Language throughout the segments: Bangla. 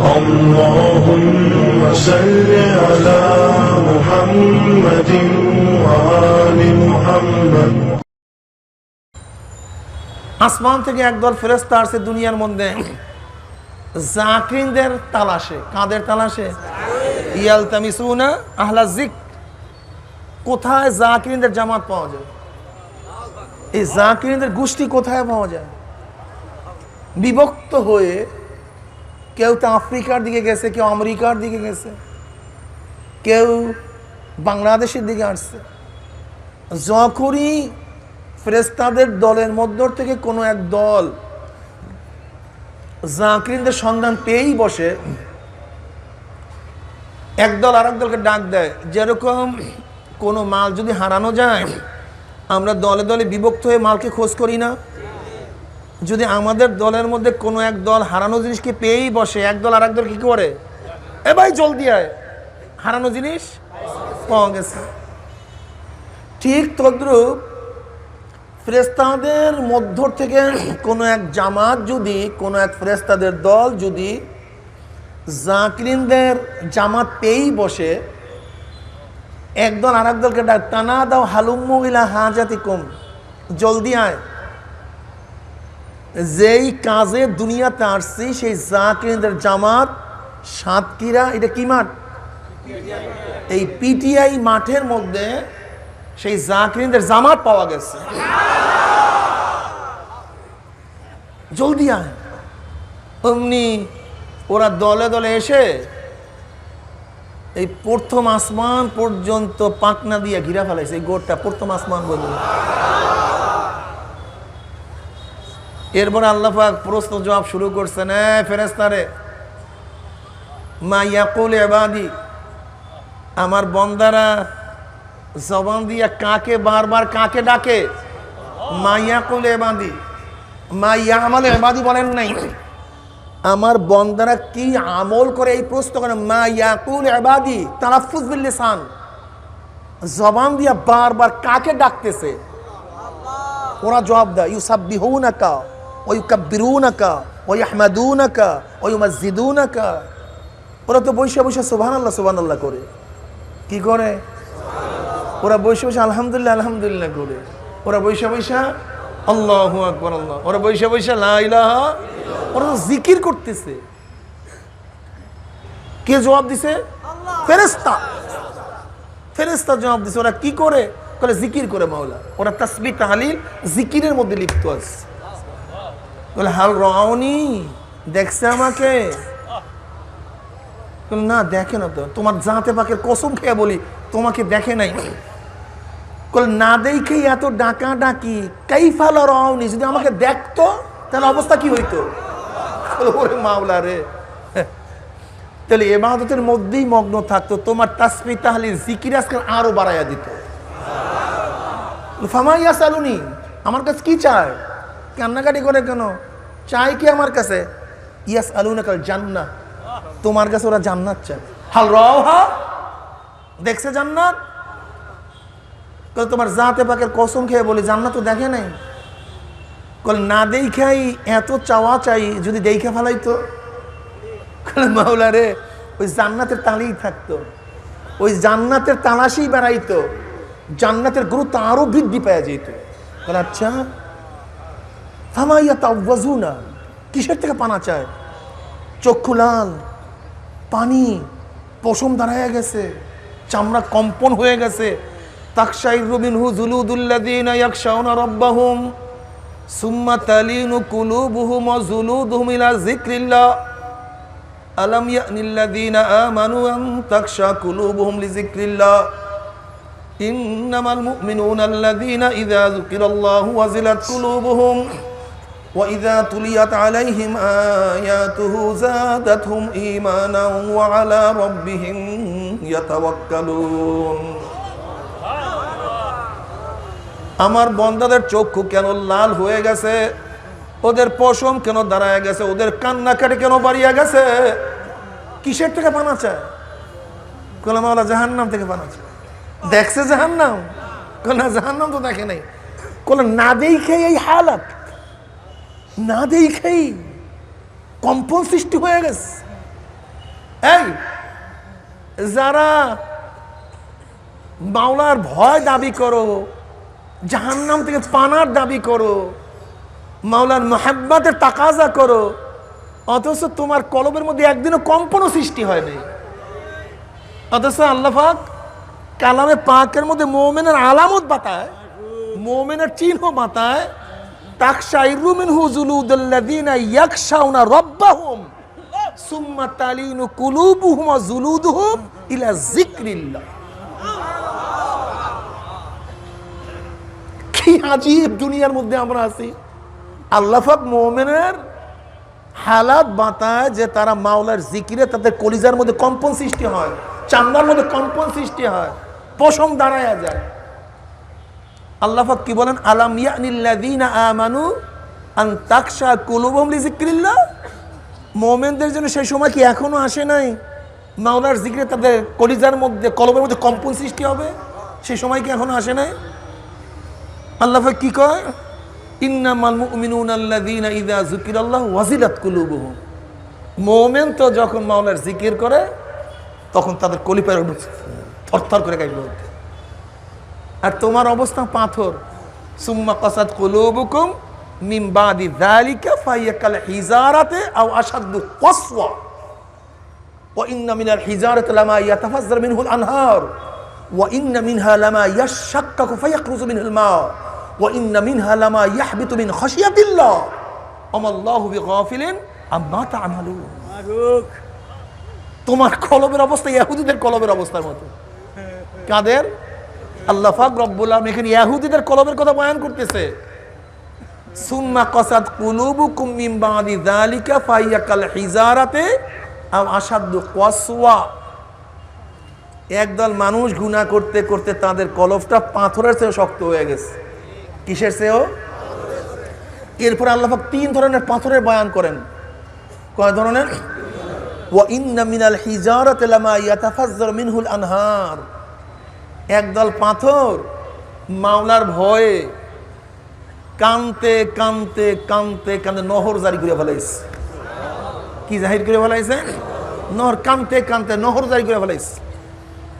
اللهم صل على محمد وآل محمد। আসমান থেকে একদল ফেরেশতা আসছে দুনিয়ার মধ্যে জাকিরদের তালাশে। কাদের তালাশে? ইয়ালতামিসুনা আহলা যিকর। কোথায় জাকিরদের জামাত পাওয়া যায়? এই জাকিরদের গোষ্ঠী কোথায় পাওয়া যায়? বিভক্ত হয়ে কেউ তো আফ্রিকার দিকে গেছে, কেউ আমেরিকার দিকে গেছে, কেউ বাংলাদেশের দিকে আসছে। যখনই ফেরেশতাদের দলের মধ্য থেকে কোনো এক দল জাকিরদের সন্ধান পেয়েই বসে, একদল আর এক দলকে ডাক দেয়। যেরকম কোনো মাল যদি হারানো যায়, আমরা দলে দলে বিভক্ত হয়ে মালকে খোঁজ করি না? যদি আমাদের দলের মধ্যে কোনো এক দল হারানো জিনিসকে পেয়েই বসে, একদল আর এক দল কি করে? এ ভাই জলদি আয়, হারানো জিনিস পাওয়া গেছে। ঠিক তদ্রূপ ফেরেশতাদের মধ্য থেকে কোনো এক জামাত যদি, কোনো এক ফেরেশতাদের দল যদি জাকিরিনদের জামাত পেয়েই বসে, একদল আর এক দলকে ডাক, টানা দাও হালুম্মু ইলা হাজাতিকুম, জলদি আয়, যেই কাজে দুনিয়াতে আসছি সেই জাকিরিনদের জামাত সাতক্ষীরা, এটা কি মাঠ? এই পিটিআই মাঠের মধ্যে সেই জাকিরিনদের জামাত পাওয়া গেছে, জলদি আয়। অমনি ওরা দলে দলে এসে এই প্রথম আসমান পর্যন্ত পাকনা দিয়ে ঘিরা ফেলাইছে। এই গোটটা প্রথম আসমান বলল। এরপর আল্লাহ পাক প্রশ্ন জবাব শুরু করছেন, ফেরেশতারে, মা ইয়াকুল ইবাদি, আমার বান্দারা জবান দিয়া কাকে বারবার কাকে ডাকে? মা ইয়াকুল ইবাদি, মা ইয়ামাল ইবাদি বলেন নাই, আমার বান্দারা কি আমল করে এই প্রশ্ন করে। মা ইয়াকুল ইবাদি তালাফফুজ বিল লিসান, জবান দিয়া বারবার কাকে ডাকতেছে? ওরা জবাব দেয়, ইউসাব্বিহুনাকা ওয়া ইউকাব্বিরুনাকা ওয়া ইয়াহমাদুনাকা ওয়া ইউমাজ্জিদুনাকা। ওরা তো বসে বসে সুবহানাল্লাহ সুবহানাল্লাহ করে। কি করে? ওরা বসে বসে আলহামদুলিল্লাহ আলহামদুলিল্লাহ করে। ওরা বসে বসে আল্লাহু আকবার আল্লাহ, ওরা বসে বসে লা ইলাহা, ওরা তো জিকির করতেছে। কে জবাব দিছে? ফেরেশতা। ফেরেশতা জবাব দিছে। ওরা কি করে? বলে জিকির করে মাওলা। ওরা তাসবিহ তাহলিল জিকিরের মধ্যে লিপ্ত আছে। বলে হাল রাউনি, দেখছে আমাকে? না দেখে না তো, তোমার জাতে পাকের কসম খেয়ে বলি তোমাকে দেখে নাই। না দেখেই এত ডাকা ডাকি, কাইফা লা রাউনি, যদি আমাকে দেখতো তাহলে অবস্থা কি হইতো? ওরে মাওলা রে, তাহলে ইবাদতের মধ্যেই মগ্ন থাকতো, তোমার তাসবিহ তাহলিল জিকির আজকাল আরো বাড়াইয়া দিত। ফামা ইয়াসালুনি, আমার কাছে কি চায়? কান্নাকাটি করে কেন? চাই কি আমার কাছে? ইয়াসআলুনাকাল জান্নাহ, তোমার কাছে ওরা জান্নাত চায়। হাল রাওহা, দেখছে জান্নাত? কল তোমার জাতে পাকের কসম খেয়ে বলি জান্নাত তো দেখে নাই। কল না দেখাই এত চাওয়া চাই, যদি দেখে ফেলাইতো? মাওলা রে, ওই জান্নাতের তালেই থাকতো, ওই জান্নাতের তালাশেই বেড়াইতো, জান্নাতের গুরুত্ব আরো বৃদ্ধি পেয়ে যেত। আচ্ছা, ফামাইয়া তাওয়াজুনা, কিসের থেকে পানা চায়? চক্ষু লাল, পানি, পশম দাঁড়ায় গেছে, চামড়া কম্পন হয়ে গেছে। তাকশাইরু মিনহু জুলুদুল্লাযীনা ইয়াখশাউনা রাব্বাহুম সুম্মা তালিনু কুলুবুহুম ওয়া জুলুদুহুম ইলা যিকরিল্লাহ আলাম ইয়ানিল্লাযীনা আমানু আন তাকশা কুলুবুহুম লিযিকরিল্লাহ ইন্নামাল মুমিনুনা আল্লাযীনা ইযা যুকিরাল্লাহু ওয়াজিলাত কুলুবুহুম ওয়া ইযা তুলিয়াত আলাইহিম আয়াতুহু যাদাতহুম ঈমানান ওয়া আলা রাব্বিহিম ইয়াতাওয়াক্কালুন। আমার বান্দাদের চক্ষু কেন লাল হয়ে গেছে? ওদের পশম কেন দাঁড়ায় গেছে? ওদের কান্নাকাটি কেন বাড়িয়ে গেছে? কিসের থেকে পানা চায়? কলা মাওলা জাহান্নাম থেকে পানা চায়। দেখছে জাহান্নাম? না, জাহান্নাম তো দেখে নাই। কলা না দেখেই এই হালাত, না দেখেই কম্পন সৃষ্টি হয়ে গেছে। এই যারা মাওলার ভয় দাবি করো, জাহান্নাম থেকে পানার দাবি করো, মাওলার মোহাব্বতের তাকাজা করো, অথচ তোমার কলবের মধ্যে একদিনও কম্পনও সৃষ্টি হয়নি। অথচ আল্লাহ পাক কালামে পাকের মধ্যে মুমিনের আলামত বাতায়, মুমিনের চিহ্ন বাতায়, তাকশাইরু মিনহু জুলুদুল্লাযিনা ইয়াখশাউনা রাব্বাহুম সুম্মা তালিনু কুলুবুহুম ওয়া জুলুদুহুম ইলা যিকরিল্লাহ। কি আজীব দুনিয়ার মধ্যে আমরা আছি। আল্লাহ পাক মুমিনের হালাত বাতায় যে তারা মাওলার জিকিরে তাদের কলিজার মধ্যে কম্পন সৃষ্টি হয়, চামড়ার মধ্যে কম্পন সৃষ্টি হয়, পশম দাঁড়ায়া যায়। আল্লাহ পাক কি বলেন, আলাম ইয়ানিল্লাযীনা আমানু আন তাকশা কুলুবুহুম লিযিকরিল্লাহ। মুমিনদের জন্য সেই সময় কি এখনো আসে নাই মাওলার জিকিরে তাদের কলিজার মধ্যে কলবের মধ্যে কম্পন সৃষ্টি হবে? সেই সময় কি এখনো আসে নাই? আল্লাহ পাক কি কয়, ইন্নামাল মুমিনুনা আল্লাযীনা ইযা যুকিরাল্লাহু ওয়াজিলাত কুলুবুহুম। মুমিন তো যখন মাওলার জিকির করে তখন তাদের কলিজার থরথর করে কাঁপে ওঠে। আর তোমার অবস্থা পাথর। সুম্মা কাসাত কুলুবুকুম মিন বাদি যালিকা ফাহিয়া কাল হিজারাতি আও আশাদ্দু কাসওয়া ওয়া ইন্না মিনাল হিজারাতি লামা ইয়াতাফাজ্জারু মিনহুল আনহার ওয়া ইন্না মিনহা লামা ইয়াশাক্কাকু ফায়াখরুজু মিনহুল মা ওয়া ইন্না মিনহা লামা ইয়াহবিতু মিন খাশিয়াতিল্লাহ ওয়ামাল্লাহু বিগাফিলিন আম্মা তা'মালুন। তোমার কলবের অবস্থা ইহুদিদের কলবের অবস্থার মতো। কাদের? আল্লাহ পাক রব্বুল আলামিন এখানে ইহুদিদের কলবের কথা বয়ান করতেছে। সুম্মা কাসাত কুলুবুকুম মিন বাদি যালিকা ফাহিয়া কাল হিজারাতি আও আশাদ্দু কাসওয়া। একদল মানুষ গুনাহ করতে করতে তাদের কলবটা পাথরের চেয়ে শক্ত হয়ে গেছে। কিসের চেয়েও? এরপর আল্লাহ পাক তিন ধরনের পাথরের বয়ান করেন। কয় ধরনের? ওয়া ইন্না মিনাল হিজারাতি লামা ইয়াতাফাজ্জারু মিনহুল আনহার। একদল পাথর মাওলার ভয়ে কানতে কানতে কানতে কানতে নহর জারি করে ফেলাইছে। কি জাহির করে ফেলাইছে? নহর। কানতে কানতে নহর জারি করে ফেলাইছে।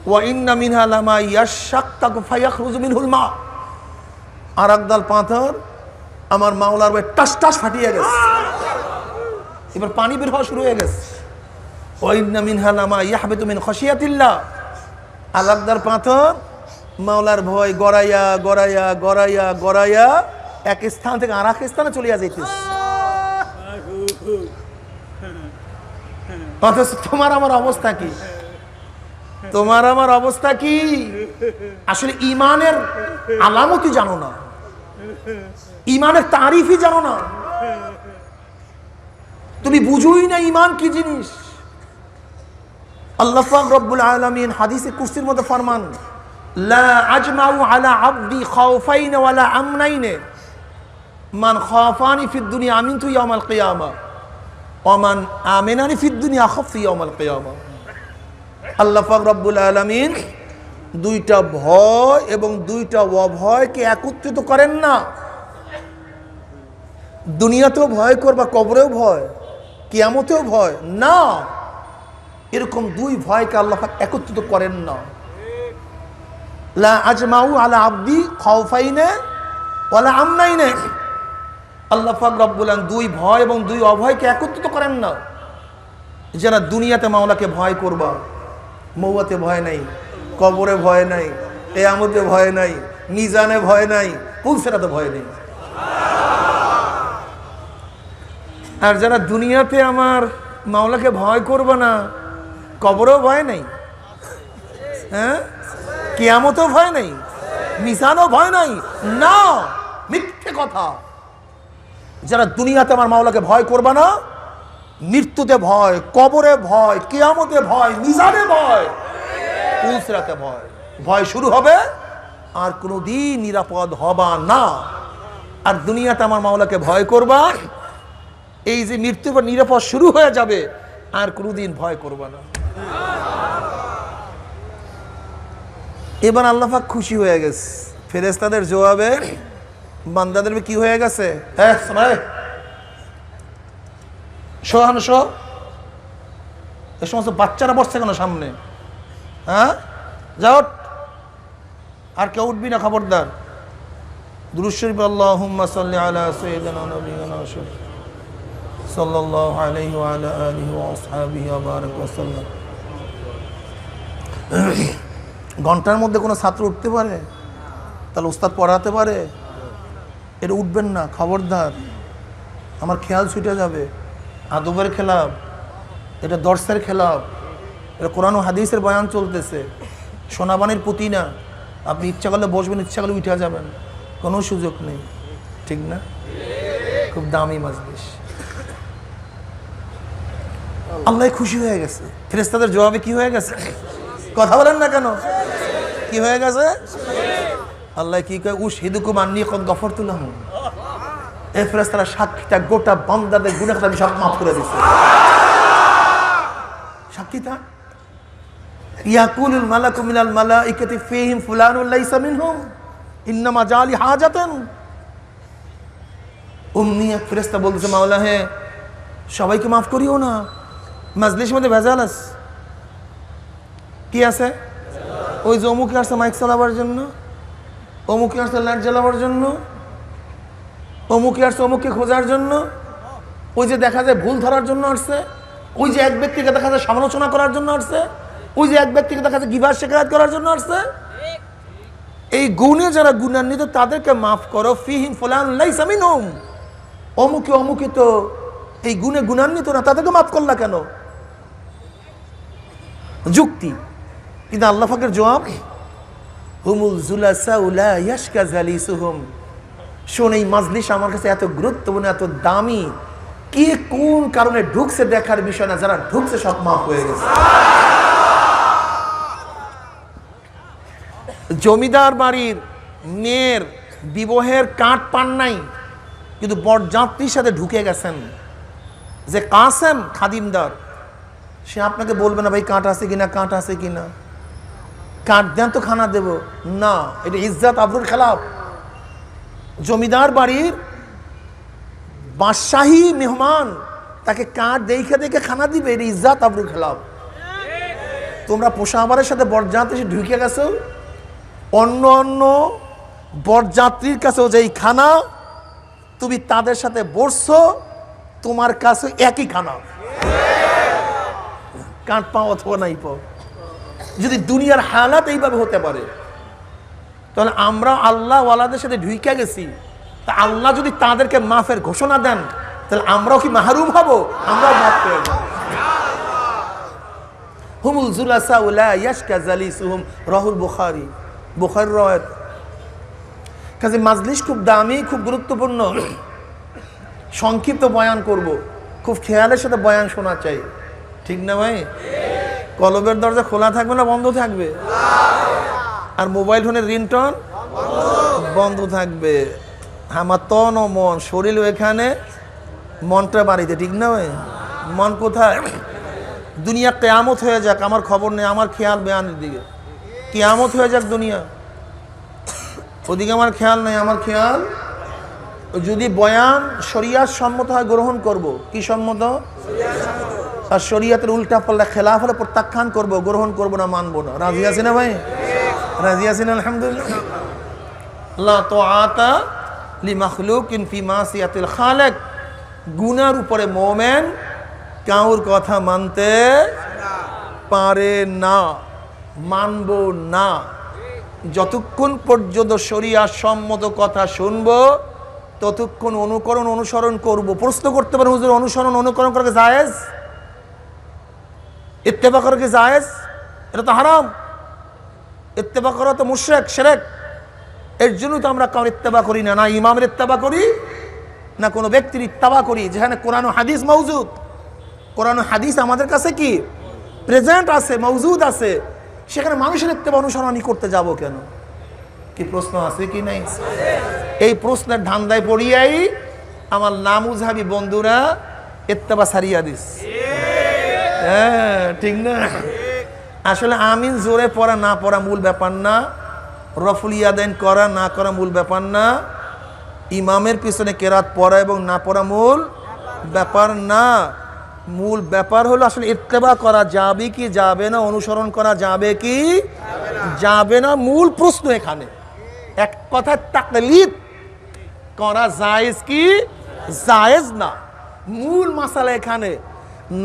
ওয়া ইন্না মিনহা লামা ইয়াশাক্কাকু ফায়াখরুজু মিনহুল মা। আর একদল পাথর আমার মাওলার ভয়ে টাস টাস ফাটিয়ে গেছে, এবার পানি বের হওয়া শুরু হয়ে গেছে। ওয়া ইন্না মিনহা লামা ইয়াহবিতু মিন খাশিয়াতিল্লাহ। আলাদার পাথর মাওলার ভয় গড়াইয়া গড়াইয়া গড়াইয়া গড়াইয়া এক স্থান থেকে আর এক স্থানে চলিয়া যাইতেছে। অথচ তোমার আমার অবস্থা কি? তোমার আমার অবস্থা কি? আসলে ইমানের আলামতই জানো না, ইমানের তারিফই জানো না, তুমি বুঝোই না ইমান কি জিনিস। আল্লাহ পাক রব্বুল আলামিন হাদিসে কুরসির মধ্যে ফরমান, লা আজমাউ আলা আবদি খাউফাইন ওয়ালা আমনাইন মান খাফানি ফিদ দুনিয়া আমিনতু ইয়াউমাল কিয়ামা ওয়া মান আমিনানি ফিদ দুনিয়া খাফতু ইয়াউমাল কিয়ামা। আল্লাহ পাক রব্বুল আলামিন দুইটা ভয় এবং দুইটা অভয়কে একত্রিত করেন না। দুনিয়াতেও ভয় করবা, কবরেও ভয়, কিয়ামতেও ভয় না। এরকম দুই ভয়কে আল্লাহ পাক একত্রিত করেন না। লা আজমাউ আলা আবদি খাউফাইনে ওয়ালা আমনাইনে। আল্লাহ পাক রব্বুল আলামিন দুই ভয় এবং দুই অভয়কে একত্রিত করেন না। যারা দুনিয়াতে মাওলাকে ভয় করবা, মৌয়াতে ভয় নাই, কবরে ভয় নাই, কিয়ামতে ভয় নাই, মিজানে ভয় নাই, পুলসিরাতে ভয় নেই। আর যারা দুনিয়াতে আমার মাওলাকে ভয় করবে না, কবরেও ভয় নাই, হ্যাঁ, কিয়ামতেও ভয় নাই, মিজানও ভয় নাই, না, মিথ্যে কথা। যারা দুনিয়াতে আমার মাওলাকে ভয় করবে না, মৃত্যুতে ভয়, কবরে ভয়, কিয়ামতে ভয়, মিজানে ভয়, পুলসিরাতে ভয়, ভয় শুরু হবে আর কোনোদিন নিরাপদ হবা না। আর দুনিয়াতে আমার মাওলাকে ভয় করবা, এই যে মৃত্যুর পর নিরাপদ শুরু হয়ে যাবে, আর কোনোদিন ভয় করবা না। এবার আল্লাহ পাক খুশি হয়ে গেছে। ফেরেশতাদের জবাবে বান্দাদের কি হয়ে গেছে? এ সমস্ত বাচ্চারা বসছে কেন সামনে? হ্যাঁ, যাও। আর কেউ উঠবি না, খবরদার। দুরূদ শরীফ আল্লাহুম্মা সাল্লি আলা সাইয়্যিদিনা নাবিয়িনা সাল্লাল্লাহু আলাইহি ওয়া আলা আলিহি ওয়া আসহাবিহি ওয়া বারাকা ওয়া সাল্লাম। ঘন্টার মধ্যে কোনো ছাত্র উঠতে পারে? তাহলে উস্তাদ পড়াতে পারে? এটা উঠবেন না, খবরদার। আমার খেয়াল ছুটে যাবে। আদবের খেলাফ, এটা দর্শের খেলাফ, এটা কোরআন ও হাদিসের বয়ান চলতেছে, সোনাবানির পুঁতি না। আপনি ইচ্ছা করলে বসবেন, ইচ্ছা করলে উঠে যাবেন, কোনো সুযোগ নেই। ঠিক না? খুব দামি মাজলিস। আল্লাহ খুশি হয়ে গেছে। ফেরেশতাদের জবাবে কি হয়ে গেছে? কথা বলেন না কেন? কি হয়ে গেছে? আল্লাহ কি কয়? উশহিদুকুম আন্নী কদ গফরতু লাহুম। এই ফেরেশতারা সাক্ষীটা, গোটা বান্দাদের গুনাহ আমি সব মাফ করে দিয়েছি। সাক্ষীটা ইয়াকুলুল মালাকু মিনাল মালাইকাতি ফীহিম ফুলানুন লাইসা মিনহুম ইন্নামা জালি হাজাতান। অমনি এক ফেরেশতা বলতেছে, মাওলা হে, সবাইকে মাফ করিও না, মাজলিসের মধ্যে ভেজাল আছে। কি আছে? ওই যে অমুকে আসছে মাইক চালাবার জন্য, অমুকে আসছে লাইট জ্বালাবার জন্য, অমুকে আসছে অমুককে খোঁজার জন্য, ওই যে দেখা যায় ভুল ধরার জন্য আসছে, ওই যে এক ব্যক্তিকে দেখা যায় সমালোচনা করার জন্য আসছে, ওই যে এক ব্যক্তিকে দেখা যায় গিবত শিকায়ত করার জন্য আসছে। এই গুণে যারা গুণান্বিত তাদেরকে মাফ করো। ফীহিম ফুলানুন লাইসা মিনহুম। অমুকে অমুকে তো এই গুণে গুণান্বিত না, তাদেরকে মাফ করলা কেন? যুক্তি। কিন্তু আল্লাহ পাকের জবাব, হুমুল জুলাসাউ লা ইয়াশকা জালিসুহুম। শোন, এই মাজলিস আমার কাছে এত গুরুত্বপূর্ণ, এত দামি, কে কোন কারণে ঢুকছে দেখার বিষয় না, যারা ঢুকছে সব মাফ হয়ে গেছে। জমিদার বাড়ির মেয়ের বিবাহের কার্ড পান নাই, কিন্তু বরযাত্রীর সাথে ঢুকে গেছেন। যে কাসেম খাদিমদার, সে আপনাকে বলবে না ভাই কাঁট আছে কিনা, কাঁট আছে কিনা, কাঁট দেন তো খানা দেব না। এটা ইজ্জত আবরুর খেলাফ। জমিদার বাড়ির বাদশাহী মেহমান, তাকে কাঁট দেখে দেখে খানা দিবে, এটা ইজ্জত আবরুর খেলাফ। তোমরা পোশাবারের সাথে বরযাত্রী ঢুকে গেছো, অন্য অন্য বরযাত্রীর কাছেও যেই খানা, তুমি তাদের সাথে বসছো, তোমার কাছে একই খানা, কাঁট পাও অথবা নাই পাও। যদি দুনিয়ার হালাত এইভাবে হতে পারে, তাহলে আমরা আল্লাহ ওয়ালাদের সাথে ঢুইকা গেছি, তা আল্লাহ যদি তাদেরকে মাফের ঘোষণা দেন, তাহলে আমরাও কি মাহরুম হব? আমরাও মাফ পেয়ে যাব। হুমুল জুলাসা লা ইয়াশকা জালিসুহুম, রাহুল বুখারী, বুখারীর রওয়ায়াত। কাজে মাজলিস খুব দামি, খুব গুরুত্বপূর্ণ। সংক্ষিপ্ত বয়ান করব, খুব খেয়ালের সাথে বয়ান শোনা চাই। ঠিক না ভাই? কলবের দরজা খোলা থাকবে না বন্ধ থাকবে? আর মোবাইল ফোনের রিংটোন বন্ধ থাকবে। আমার তন ও মন, শরীর এখানে, মনটা বাড়িতে। ঠিক না ভাই? মন কোথায়? দুনিয়া কিয়ামত হয়ে যাক, আমার খবর নেই, আমার খেয়াল বয়ানের দিকে। কিয়ামত হয়ে যাক দুনিয়া, ওদিকে আমার খেয়াল নেই। আমার খেয়াল যদি বয়ান শরিয়াত সম্মত হয় গ্রহণ করব। কি সম্মত? আর শরিয়াতের উল্টা পাল্টা খেলাফ হলে প্রত্যাখ্যান করব, গ্রহণ করব না, মানব না। রাজি আছি না ভাই? রাজি আছেন? আলহামদুলিল্লাহ। লা তাআতা লিমাখলুকিন ফি মাসিয়াতিল খালিক। গুনার উপরে মুমিন কাউর কথা মানতে পারে না, মানব না। যতক্ষণ পর্যন্ত শরিয়াত সম্মত কথা শুনবো, ততক্ষণ অনুকরণ অনুসরণ করব। প্রশ্ন করতে পারেন, হুজুর অনুসরণ অনুকরণ করা কি জায়েজ? ইত্তেবা করা কি জায়েজ? এটা তো হারাম। ইত্তেবা করা তো মুশরিক, শিরক। এর জন্য তো আমরা কাউর ইত্তেবা করি না, না ইমামের ইত্তেবা করি, না কোনো ব্যক্তির ইত্তেবা করি যেখানে কোরআন ও হাদিস মওজুদ। কোরআন ও হাদিস আমাদের কাছে কি প্রেজেন্ট আছে, মওজুদ আছে, সেখানে মানুষের ইত্তেবা অনুসরণই করতে যাব কেন? কি প্রশ্ন আছে কি নাই? এই প্রশ্নের ধান্দায় পড়িয়াই আমার নামুজহাবি বন্ধুরা ইত্তেবা ছাড়িয়া দিস। হ্যাঁ, ঠিক না? আসলে আমিন জোরে পড়া না পড়া মূল ব্যাপার না, রফুল ইয়াদাইন করা না করা মূল ব্যাপার না, ইমামের পিছনে কেরাত পড়া এবং না পড়া মূল ব্যাপার না। মূল ব্যাপার হলো আসলে ইত্তেবা করা যাবে কি যাবে না, অনুসরণ করা যাবে কি যাবে না, মূল প্রশ্ন এখানে। এক কথায় তাকলিদ করা জায়েজ কি জায়েজ না, মূল মাসালা এখানে।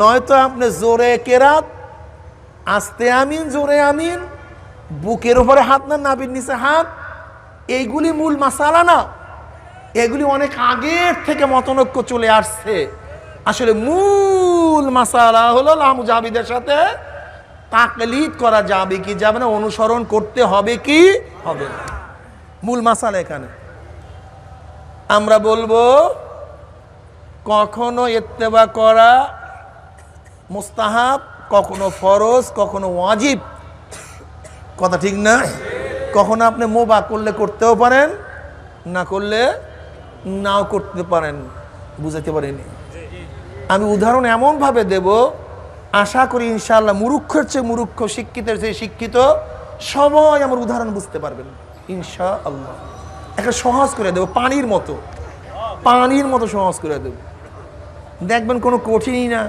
নয়তো আপনি জোরে কেরাত, আস্তে আমিন, জোরে আমিন, বুকের উপরে হাত না নাভির নিচে হাত, এইগুলি মূল মাসালা না। এগুলি অনেক আগের থেকে মতনৈক্য চলে আসছে। আসলে মূল মাসালা হলো মুজাহিদের সাথে তাকলিদ করা যাবে কি যাবে না, অনুসরণ করতে হবে কি হবে না, মূল মাসালা এখানে। আমরা বলবো কখনো ইত্তেবা করা মুস্তাহাব, কখনো ফরজ, কখনো ওয়াজিব, কথা ঠিক না? কখনো আপনি মুবাহ করলে করতেও পারেন, না করলে নাও করতে পারেন। বুঝাতে পারিনি আমি? উদাহরণ এমনভাবে দেব, আশা করি ইনশাআল্লাহ মুরুক্ষের চেয়ে মুরুক্ষ, শিক্ষিতের চেয়ে শিক্ষিত সবাই আমার উদাহরণ বুঝতে পারবেন ইনশাআল্লাহ। একটা সহজ করে দেব, পানির মতো, পানির মতো সহজ করে দেব, দেখবেন কোনো কঠিনই না।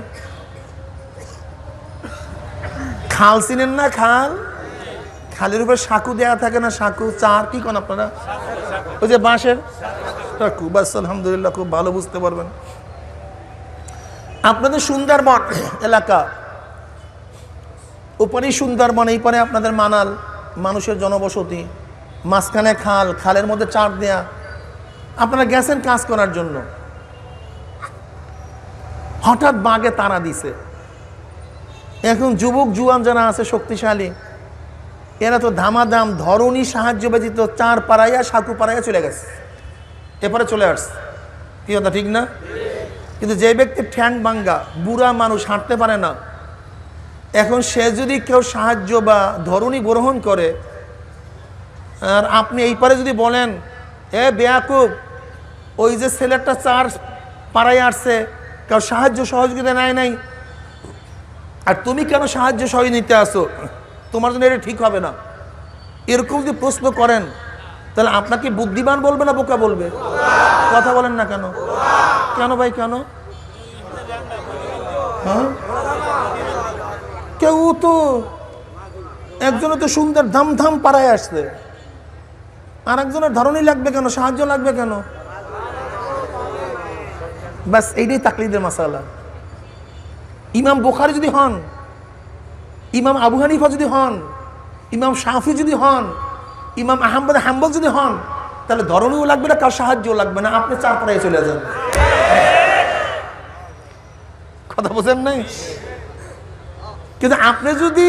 খাল চিনেন না? খাল, খালের উপরে সাঁকু দেওয়া থাকে না, সাঁকু চার কি কোন আপনারা, ওই যে বাঁশের সাঁকু, বাস আলহামদুলিল্লাহ, খুব ভালো বুঝতে পারবেন। আপনাদের সুন্দরবন এলাকা, ওপারে সুন্দরবন, এই পারে আপনাদের মানাল, মানুষের জনবসতি, মাঝখানে খাল, খালের মধ্যে চার দেয়া। আপনারা গেছেন কাজ করার জন্য, হঠাৎ বাঘে তাড়া দিছে। এখন যুবক জুয়ান যারা আছে শক্তিশালী, এরা তো ধামাধাম ধরনী সাহায্য ব্যতীত চার পাড়াইয়া সাঁকু পাড়াইয়া চলে গেছে, এরপরে চলে আসছে। কি কথা ঠিক না? কিন্তু যে ব্যক্তির ঠ্যাং ভাঙ্গা, বুড়া মানুষ, হাঁটতে পারে না, এখন সে যদি কেউ সাহায্য বা ধরনী গ্রহণ করে, আর আপনি এই পারে যদি বলেন, এ বেয়াকুব, ওই যে ছেলেটা চার পাড়ায় আসছে, কেউ সাহায্য সহযোগিতা নেয় নাই, আর তুমি কেন সাহায্য সহযোগিতা আসো, তোমার জন্য এটা ঠিক হবে না, এরকম যদি প্রশ্ন করেন, তাহলে আপনাকে বুদ্ধিমান বলবে না বোকা বলবে? কথা বলেন না কেন? কেন ভাই, কেন? হ্যাঁ, কেউ তো একজনে তো সুন্দর ধাম ধাম পাড়ায় আসছে, আর একজনের ধরনী লাগবে কেন, সাহায্য লাগবে কেন? ব্যাস এইটাই তাকলিদের মাসালা। ইমাম বুখারী যদি হন, ইমাম আবু হানিফা যদি হন, ইমাম শাফি যদি হন, ইমাম আহমদ হাম্বল যদি হন, তাহলে ধরনীও লাগবে না, কার সাহায্যও লাগবে না, আপনি চার পাড়ায় চলে যান। কথা বোঝেন নাই? কিন্তু আপনি যদি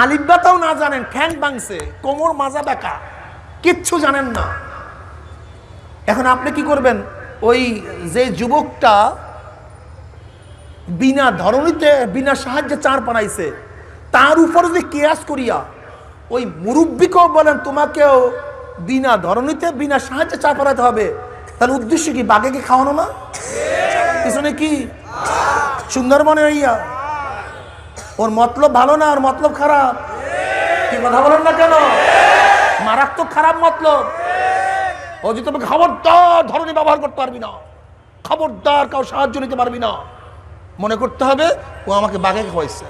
আলিব্বাটাও না জানেন, ঠ্যাং ভাঙছে, কোমর মাজা বেঁকা, কিচ্ছু জানেন না, এখন আপনি কি করবেন? ওই যে যুবকটা বিনা ধরনীতে বিনা সাহায্যে চার পাড়াইছে, তার উপর যদি কেয়াস করিয়া ওই মুরব্বীকেও বলেন তোমাকেও বিনা ধরনীতে বিনা সাহায্যে চার পাড়াইতে হবে, তাহলে উদ্দেশ্য কি? বাঘেকে খাওয়ানো না? পিছনে কি সুন্দরবনে ইয়া, ওর মতলব ভালো না, ওর মতলব খারাপ। কি কথা বলেন না কেন? মারাত্মক খারাপ মতলব। ও যে তোমাকে খবরদার ধরনী ব্যবহার করতে পারবি না, খবরদার কাউ সাহায্য নিতে পারবি না, মনে করতে হবে ও আমাকে বাঘে খাওয়াইছে,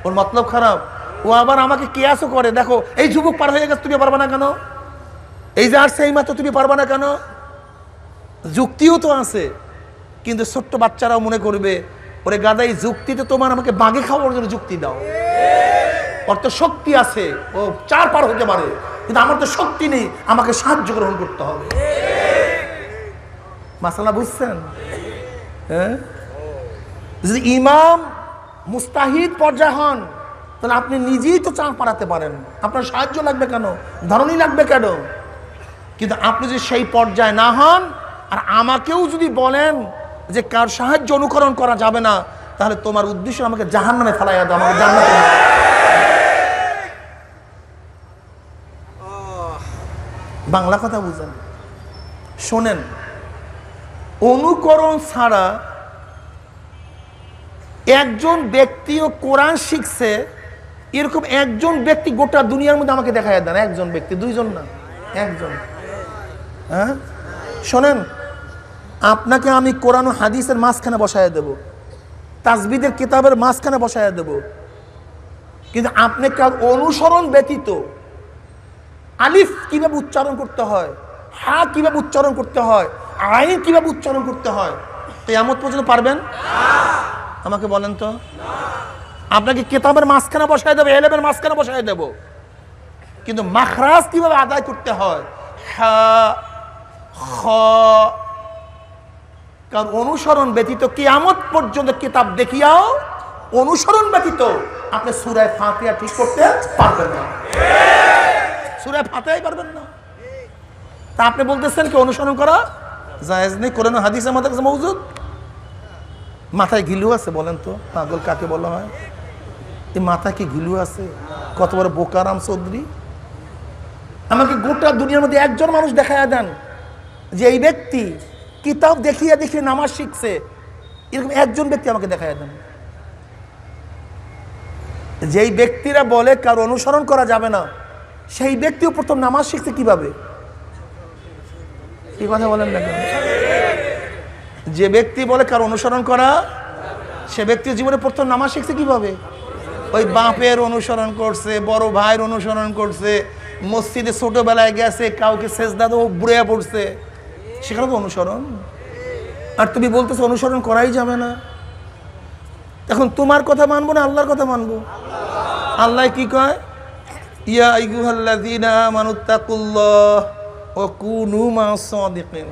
ওর মতলব খারাপ। ও আবার আমাকে কেয়াসও করে, দেখো এই যুবক পার হয়ে গেছে, তুমি পারবা না কেন? এই যে আসছে এই মাত্র, তুমি পারবা না কেন? যুক্তিও তো আছে, কিন্তু ছোট্ট বাচ্চারাও মনে করবে ওরে গাদা, এই যুক্তিতে তোমার আমাকে বাঘে খাওয়ার জন্য যুক্তি দাও, ওর তো শক্তি আছে, ও চার পার হতে পারে, কিন্তু আমার তো শক্তি নেই, আমাকে সাহায্য গ্রহণ করতে হবে। মাসালা বুঝছেন? হ্যাঁ, যদি ইমাম মুস্তাহিদ পর্যায় হন, তাহলে আপনি নিজেই তো চাপ পাড়াতে পারেন, আপনার সাহায্য লাগবে কেন, ধরনী লাগবে কেন? কিন্তু আপনি যদি সেই পর্যায়ে না হন, আর আমাকেও যদি বলেন যে কার সাহায্য অনুকরণ করা যাবে না, তাহলে তোমার উদ্দেশ্য আমাকে জাহান্নামে ফেলাইয়া দাও, আমাকে জান্নাতে দাও। বাংলা কথা বুঝেন, শোনেন, অনুকরণ ছাড়া একজন ব্যক্তিও কোরআন শিখছে, এরকম একজন ব্যক্তি গোটা দুনিয়ার মধ্যে আমাকে দেখায় দেন, একজন ব্যক্তি, দুইজন না, একজন। হ্যাঁ, শোনেন, আপনাকে আমি কোরআন ও হাদিসের মাঝখানে বসায় দেব, তাসবিদের কিতাবের মাঝখানে বসায় দেব, কিন্তু আপনি কার অনুসরণ ব্যতীত আলিফ কিভাবে উচ্চারণ করতে হয়, হা কিভাবে উচ্চারণ করতে হয়, আইন কিভাবে উচ্চারণ করতে হয়, কিয়ামত পর্যন্ত পারবেন? আমাকে বলেন তো। আপনাকে কিতাবের মাঝখানে বসায় দেবো, এলেমের মাঝখানে বসায় দেব, কিন্তু মাখরাজ কিভাবে আদায় করতে হয়, হা খ, কারণ অনুসরণ ব্যতীত কিয়ামত পর্যন্ত কিতাব দেখিয়াও অনুসরণ ব্যতীত আপনি সূরা ফাতিহা ঠিক করতে পারবেন না। সূরা ফাতিহাই পারবেন না। তা আপনি বলতেছেন কি অনুসরণ করা জায়েজ নেই, কোরআন ও হাদিস আমাদের কাছে মওজুদ? মাথায় ঘিলু আছে? বলেন তো, পাগল কাকে বলা হয়? এই মাথায় কি ঘিলু আছে? কত বড় বোকারাম চৌধুরী। আমাকে গোটা দুনিয়ার মধ্যে একজন মানুষ দেখায়া দেন যে এই ব্যক্তি কিতাব দেখিয়ে দেখিয়ে নামাজ শিখছে, এরকম একজন ব্যক্তি আমাকে দেখায়া দেন। যেই ব্যক্তিরা বলে কারো অনুসরণ করা যাবে না, সেই ব্যক্তিও প্রথম নামাজ শিখছে কিভাবে? এই কথা বলেন না কেন? যে ব্যক্তি বলে কারো অনুসরণ করা, সে ব্যক্তি জীবনে প্রথম নামাজ শিখছে কিভাবে? ওই বাপের অনুসরণ করছে, বড় ভাইয়ের অনুসরণ করছে, মসজিদে ছোটবেলায় গেছে, কাউকে সেজদা দেও বুড়ে পড়ছে, সেখানে তো অনুসরণ। আর তুমি বলতেছো অনুসরণ করাই যাবে না। এখন তোমার কথা মানবো না আল্লাহর কথা মানবো? আল্লাহ কি কয়? ইয়া আইয়ুহাল্লাযীনা আমানুত্তাকুল্লাহ ওয়া কুনু মা'আস সাদিকিন।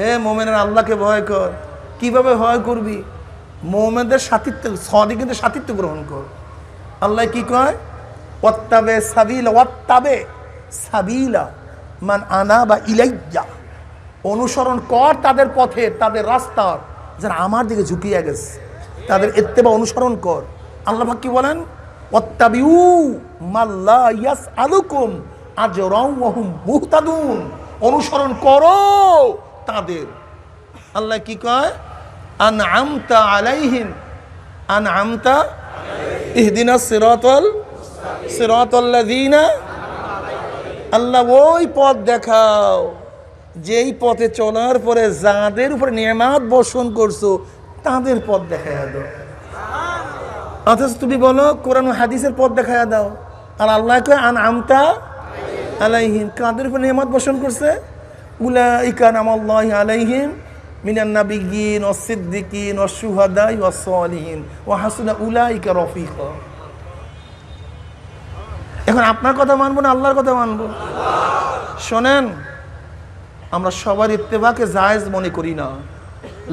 এ মুমিনেরা আল্লাহকে ভয় কর। কিভাবে ভয় করবি? মুমিনদের সাথীত্ব, সাদিকিনদের সাথীত্ব গ্রহণ কর। আল্লাহ কি কয়? ওয়াত্তাবে সাবিলা মান আনাবা ইলাইয়া। অনুসরণ কর তাদের পথে, তাদের রাস্তার, যারা আমার দিকে ঝুঁকিয়ে গেছে, তাদের ইত্তেবা অনুসরণ কর। আল্লাহ পাক কি বলেন? ওয়াত্তাবিউ মাল্লা ইয়াসআলুকুম আজরাও ওয়া হুম মুহতাদুন। অনুসরণ করো তাদের। আল্লাহ কি কয়? আনআমতা আলাইহিম, আনআমতা ইহদিনাস সিরাতাল্লাযীনা। আল্লাহ ওই পথ দেখাও যেই পথে চলার পরে যাদের উপরে নিয়ামত বর্ষণ করছো, তাদের পথ দেখায়া দাও। অথচ তুমি বলো কোরআন ও হাদিসের পথ দেখায়া দাও, আর আল্লাহ কয় আনআমতা আলাইহিম, কাদের উপর নিয়ামত বর্ষণ করছে? উলাইকা আনামাল্লাহু আলাইহিম মিনান নাবিয়্যিন ওয়াস সিদ্দিকিন ওয়াস শুহাদাই ওয়াস সালিহিন ওয়া হাসুনা উলাইকা রফিকা। এখন আপনার কথা মানবো না আল্লাহর কথা মানবো? শোনেন, আমরা সবার ইত্তেবাকে জায়েজ মনে করি না।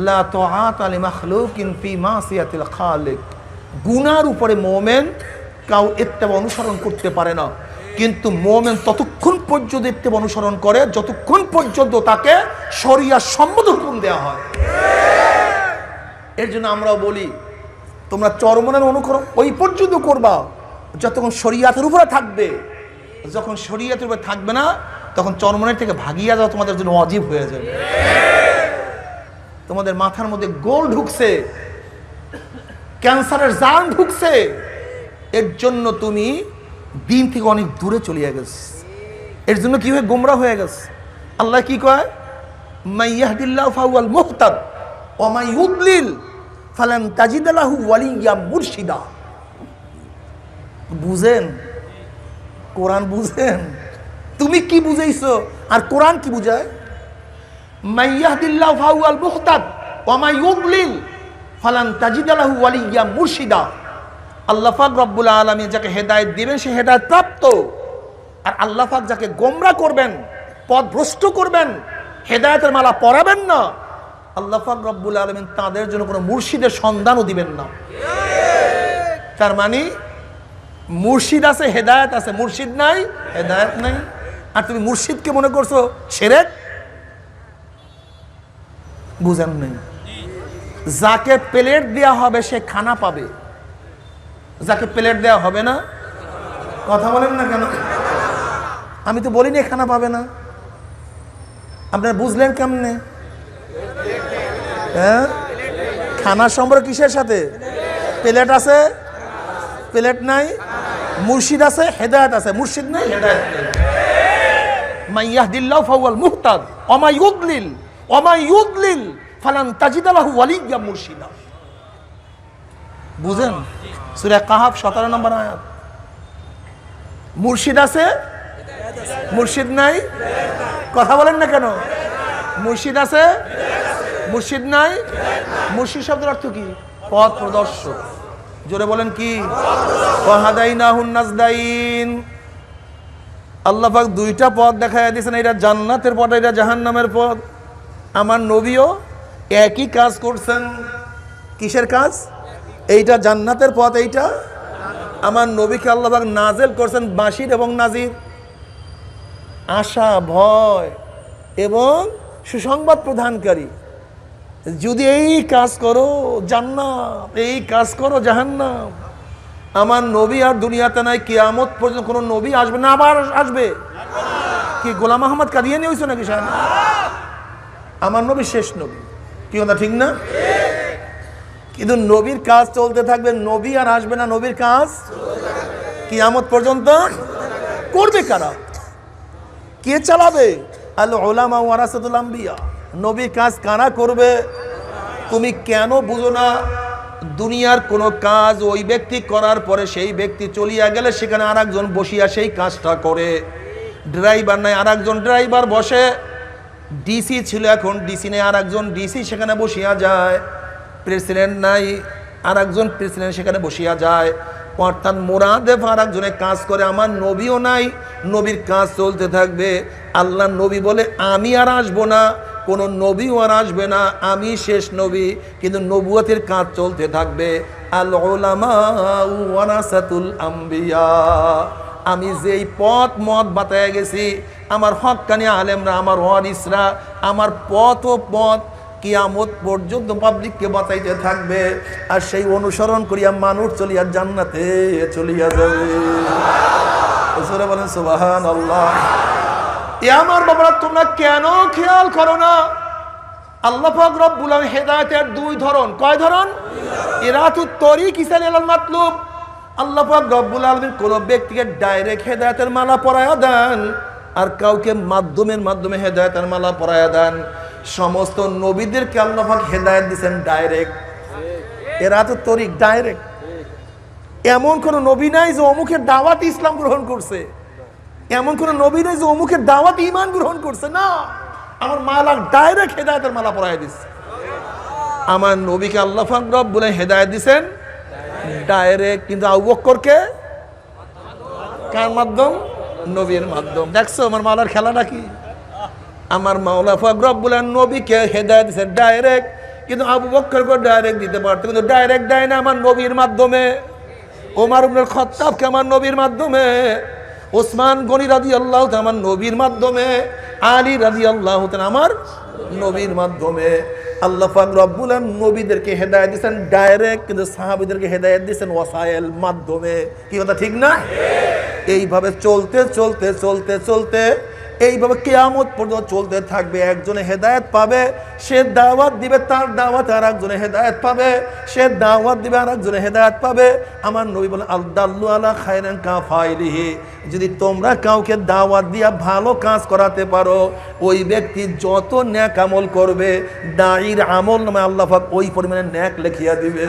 লা তাআতা লিমাখলুকিন ফি মাসিয়াতিল খালিক। গুনার উপরে মুমিন কাউ ইত্তেবা অনুসরণ করতে পারে না, কিন্তু মুমিন ততক্ষণ পর্যন্ত ইত্তেবা অনুসরণ করে যতক্ষণ পর্যন্ত তাকে শরিয়ার সম্মত হুকুম দেওয়া হয়। এর জন্য আমরাও বলি তোমরা চরমনের অনুকরণ ওই পর্যন্ত করবা যতক্ষণ শরিয়াতের উপরে থাকবে। যখন শরিয়াতের উপরে থাকবে না, তখন চরমনের থেকে ভাগিয়া যাওয়া তোমাদের জন্য ওয়াজিব হয়ে যাবে। তোমাদের মাথার মধ্যে গোল ঢুকছে, ক্যান্সারের জার্ম ঢুকছে, এর জন্য তুমি দিন থেকে অনেক দূরে চলে গেছে। এর জন্য কি হয়ে গোমরা হয়ে গেছে। আল্লাহ কি কয়? মাইয়াহদিল্লাহু ফাহুয়াল মুহতাদ ওয়া মাই ইউদ্লিল ফালান তাজিদ লাহু ওয়ালিয়্যা মুরশিদা। বুঝেন? কোরআন বুঝেন? তুমি কি বুঝাইছো আর কোরআন কি বুঝায়? মাইয়াহদিল্লাহু ফাহুয়াল মুহতাদ ওয়া মাই ইউদ্লিল ফালান তাজিদ লাহু ওয়ালিয়্যা মুরশিদা। আল্লাহ পাক রব্বুল আলামিন যাকে হেদায়েত দিবেন সে হেদায়েত প্রাপ্ত, আর আল্লাহ পাক যাকে গোমরা করবেন, পথভ্রষ্ট করবেন, হেদায়েতের মালা পরাবেন না, আল্লাহ পাক রব্বুল আলামিন তাদের জন্য কোনো মুর্শিদের সন্ধানও দিবেন না। তার মানে মুর্শিদ আছে, হেদায়েত আছে, মুর্শিদ নাই, হেদায়েত নাই। আর তুমি মুর্শিদকে মনে করছো শিরক। বুঝেন নাই? যাকে প্লেট দেয়া হবে সে খানা পাবে, যাকে প্লেট দেওয়া হবে না, কথা বলেন না কেন? আমি তো বলিনি খানা পাবে না। আপনারা বুঝলেন কেমনে? হ্যাঁ, খানার সম্পর্ক কিসের সাথে? প্লেট আছে, প্লেট নাই। মুর্শিদ আছে, হেদায়েত আছে, মুর্শিদ নাই, হেদায়েত নাই। মাইয়াহদিল্লাহু ফাহুয়াল মুহতাদ ওয়া মাই ইউদ্লিল ওমা ইউদলিল ফালান তাজিদ লাহু ওয়ালিয়্যাম মুরশিদা। বুঝেন? সূরা কাহাফ 17 নম্বর আয়াত। মুর্শিদ আছে, মুর্শিদ নাই? কথা বলেন না কেন? মুর্শিদ আছে, মুর্শিদ নাই? মুর্শিদ শব্দের অর্থ কি? পথ প্রদর্শক। জোরে বলেন কি? ওয়াহাদাইনাহুন নাজদাইন। আল্লাহ পাক দুইটা পথ দেখায় দিয়েছেন, এটা জান্নাতের পথ, এটা জাহান্নামের পথ। আমার নবীও একই কাজ করছেন। কিসের কাজ? এইটা জান্নাতের পথ, এইটা আমার নবীকে আল্লাহ পাক নাজেল করছেন বাশির এবং নাজির, আশা, ভয় এবং সুসংবাদ প্রদানকারী। যদি এই কাজ করো জান্নাত, এই কাজ করো জাহান্নাম। আমার নবী আর দুনিয়াতে নাই, কিয়ামত পর্যন্ত কোনো নবী আসবে না। আবার আসবে কি? গোলাম আহমদ কাদিয়ানি হইছে নাকি? আমার নবী শেষ নবী। কি কথা ঠিক না? কিন্তু নবীর কাজ চলতে থাকবে, নবী আর আসবে না, নবীর কাজ কিয়ামত পর্যন্ত করবে কারা? কে চালাবে? আল উলামা ওয়ারাসাতুল আম্বিয়া। নবীর কাজ কারা করবে? তুমি কেন বুঝো না? দুনিয়ার কোনো কাজ ওই ব্যক্তি করার পরে সেই ব্যক্তি চলিয়া গেলে সেখানে আর একজন বসিয়া সেই কাজটা করে। ড্রাইভার নাই, আর একজন ড্রাইভার বসে। ডিসি ছিল, এখন ডিসি নেই, আর একজন ডিসি সেখানে বসিয়া যায়। প্রেসিডেন্ট নাই, আর একজন প্রেসিডেন্ট সেখানে বসিয়া যায়। অর্থাৎ মোরাদেফ আর একজনে কাজ করে। আমার নবীও নাই, নবীর কাজ চলতে থাকবে। আল্লাহ নবী বলে আমি আর আসবো না, কোনো নবীও আর আসবে না, আমি শেষ নবী। কিন্তু নবুয়তের কাজ চলতে থাকবে। আল উলামা ওয়ারাসাতুল আম্বিয়া। আমি যেই পথ মত বাতায় গেছি, আমার হক্কানি আলেমরা, আমার ওয়ারিসরা, আমার পথ ও পথ কিয়ামত পর্যন্ত পাবলিককে বাঁচাইতে থাকবে। আর সেই অনুসরণ করিয়া মানুষ চলিয়া জান্নাতে চলিয়া যাবে। বলেন সুবহানাল্লাহ। এ আমার বাবারা, তোমরা কেন খেয়াল করো না? আল্লাহ পাক রব্বুল আলামিন হেদায়েতের দুই ধরন। কয় ধরন? ইরাতুত তরিক ইলাল মাতলুব। আল্লাহ পাক রব্বুল আলামিন কোন ব্যক্তিকে ডাইরেক্ট হেদায়েতের মালা পরায়া দেন, আর কাউকে মাধ্যমে হেদায়েতের মালা পরায়া দেন। সমস্ত নবীদেরকে আল্লাহ পাক হেদায়েত দিয়েছেন ডাইরেক্ট। ইরাতুত তরিক ডাইরেক্ট। এমন কোন নবী নাই যে অমুকের দাওয়াত ইসলাম গ্রহণ করছে, এমন কোন নবী নাই যে অমুকের দাওয়াত ঈমান গ্রহণ করছে। না, আমার মালা ডাইরেক্ট হেদায়েতের মালা পরায় দিচ্ছে। আমার নবীকে আল্লাহ পাক রব্বুল আলামিন হেদায়েত দিবেন ডাইরেক্ট। কিন্তু আবু বকরকে কার মাধ্যম? নবীর মাধ্যম। দেখছো আমার মাওলার খেলাটা কি? আমার মাওলা পাক রব্বুল আলামিন নবীকে হেদায়েত দিবেন ডাইরেক্ট, কিন্তু আবু বকরকে ডাইরেক্ট দিতে পারতো, কিন্তু ডাইরেক্ট দেয় না, আমার নবীর মাধ্যমে। ওমর ইবনে খাত্তাবকে আমার নবীর মাধ্যমে, ওসমান গনি রাদিয়াল্লাহু তাআলা আমার নবীর মাধ্যমে, আলী রাদিয়াল্লাহু তাআলা আমার নবীর মাধ্যমে। আল্লাহ পাক রব্বুল আলামিন নবীদেরকে হেদায়েত দিয়েছেন ডাইরেক্ট, কিন্তু সাহাবীদেরকে হেদায়েত দিয়েছেন ওয়াসাইল মাধ্যমে। কি কথা ঠিক না? এইভাবে চলতে চলতে চলতে চলতে এইভাবে কিয়ামত পর্যন্ত চলতে থাকবে। একজনে হেদায়েত পাবে, সে দাওয়াত দিবে, তার দাওয়াত আর একজনে হেদায়েত পাবে, সে দাওয়াত দিবে, আর একজনে হেদায়েত পাবে। আমার নবী বলেন আল দাল্লু আলা খায়রিন কাফাইলিহি। যদি তোমরা কাউকে দাওয়াত দিয়া ভালো কাজ করাতে পারো, ওই ব্যক্তি যত নেক আমল করবে, দাঈর আমল নামে আল্লাহ পাক ওই পরিমাণে নেক লিখিয়া দিবে।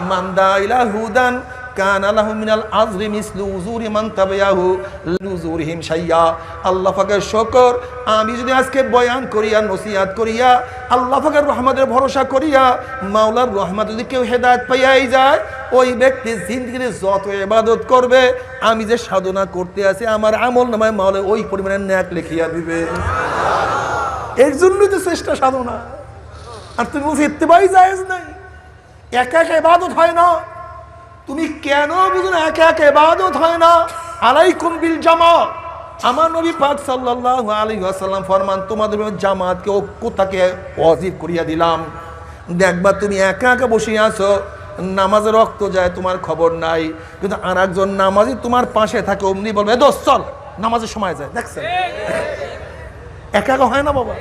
মান দা ইলা হুদান কানা লাহু মিনাল আজরি মিসলু উজুরি মান তাবিয়াহু লুজুরিহিম শাইয়া। আল্লাহ পাকের শুকর, আমি যদি আজকে বয়ান করিয়া নসিহত করিয়া আল্লাহ পাকের রহমতের ভরসা করিয়া মাওলার রহমত যদি কেউ হেদায়েত পাইয়াই যায়, ওই ব্যক্তি জিন্দেগিতে যত ইবাদত করবে, আমি যে সাধনা করতে আছি আমার আমল নামায় মাওলা ওই পরিমাণে নেক লিখিয়া দিবে। এর জন্যই তো চেষ্টা সাধনা। আর তুমি বলছো ইত্তেবাই জায়েজ নাই, একা একা ইবাদত হয় না। তুমি কেন বুঝো না একা একা ইবাদত হয় না? আলাইকুম বিল জামাত। আমার নবী পাক সাল্লাল্লাহু আলাইহি ওয়াসাল্লাম ফরমান, তোমাদের জামাতকে ঐক্যতাকে ওয়াজিব করিয়া দিলাম। দেখবা তুমি একা একা বসে আছো, নামাজে রক্ত যায় তোমার খবর নাই, কিন্তু আর একজন নামাজি তোমার পাশে থাকে, অমনি বলবে দোস্ত চল, নামাজের সময় যায়। দেখছেন? একা একা হয় না বাবা,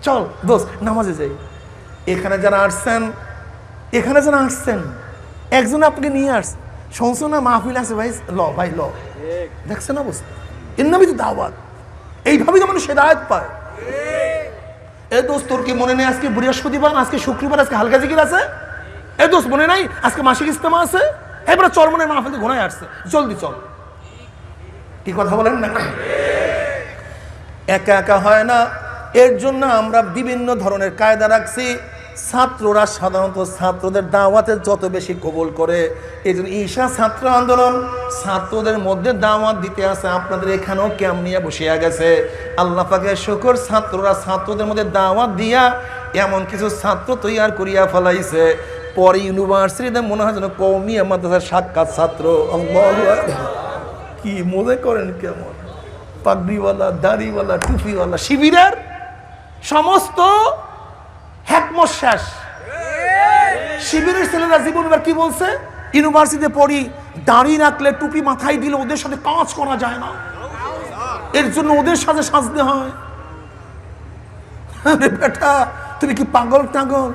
চল দোস্ত নামাজে যাই। এখানে যারা আসছেন একজন আপনাকে নিয়ে আসছে, শুনছো না মাহফিল আছে ভাই, ল ভাই ল। দেখছেন অবস্থা? এর নামই তো দাওয়াত। এইভাবেই তো মানুষ হেদায়েত পায়। এ দোস্ত তোর কি মনে নেই আজকে বৃহস্পতিবার, আজকে শুক্রবার, আজকে হালকা জিকির আছে? এ দোস্ত মনে নাই আজকে মাসিক ইজতেমা আছে? এবারে চরমনের মাহফিল ঘোড়ায় আসছে, জলদি চল। কি কথা বলেন না? একা একা হয় না, এর জন্য আমরা বিভিন্ন ধরনের কায়দা রাখছি। ছাত্ররা সাধারণত ছাত্রদের দাওয়াতে যত বেশি কবুল করে, এই জন্য ঈশা ছাত্র আন্দোলন ছাত্রদের মধ্যে দাওয়াত দিতে আছে। আপনাদের এখানেও ক্যাম্প নিয়ে বসিয়া গেছে। আল্লাহ পাকের শুকর, ছাত্ররা ছাত্রদের মধ্যে দাওয়াত দিয়া এমন কিছু ছাত্র তৈয়ার করিয়া ফেলাইছে, পরে ইউনিভার্সিটিতে মনে হয় যেন কওমি মাদ্রাসার সাক্ষাৎ ছাত্র। আল্লাহু আকবার। কি মনে করেন কেমন? পাগড়িওয়ালা, দাড়িওয়ালা, টুপিওয়ালা, শিবিরের সমস্ত হ্যাকমত শেষ। শিবিরের ছেলেরা জীবন এবার কি বলছে? ইউনিভার্সিটিতে পড়ি, দাড়ি রাখলে, টুপি মাথায় দিলে ওদের সাথে কাজ করা যায় না, এর জন্য ওদের সাথে সাজতে হয়। আরে বেটা, তুমি কি পাগল টাগল?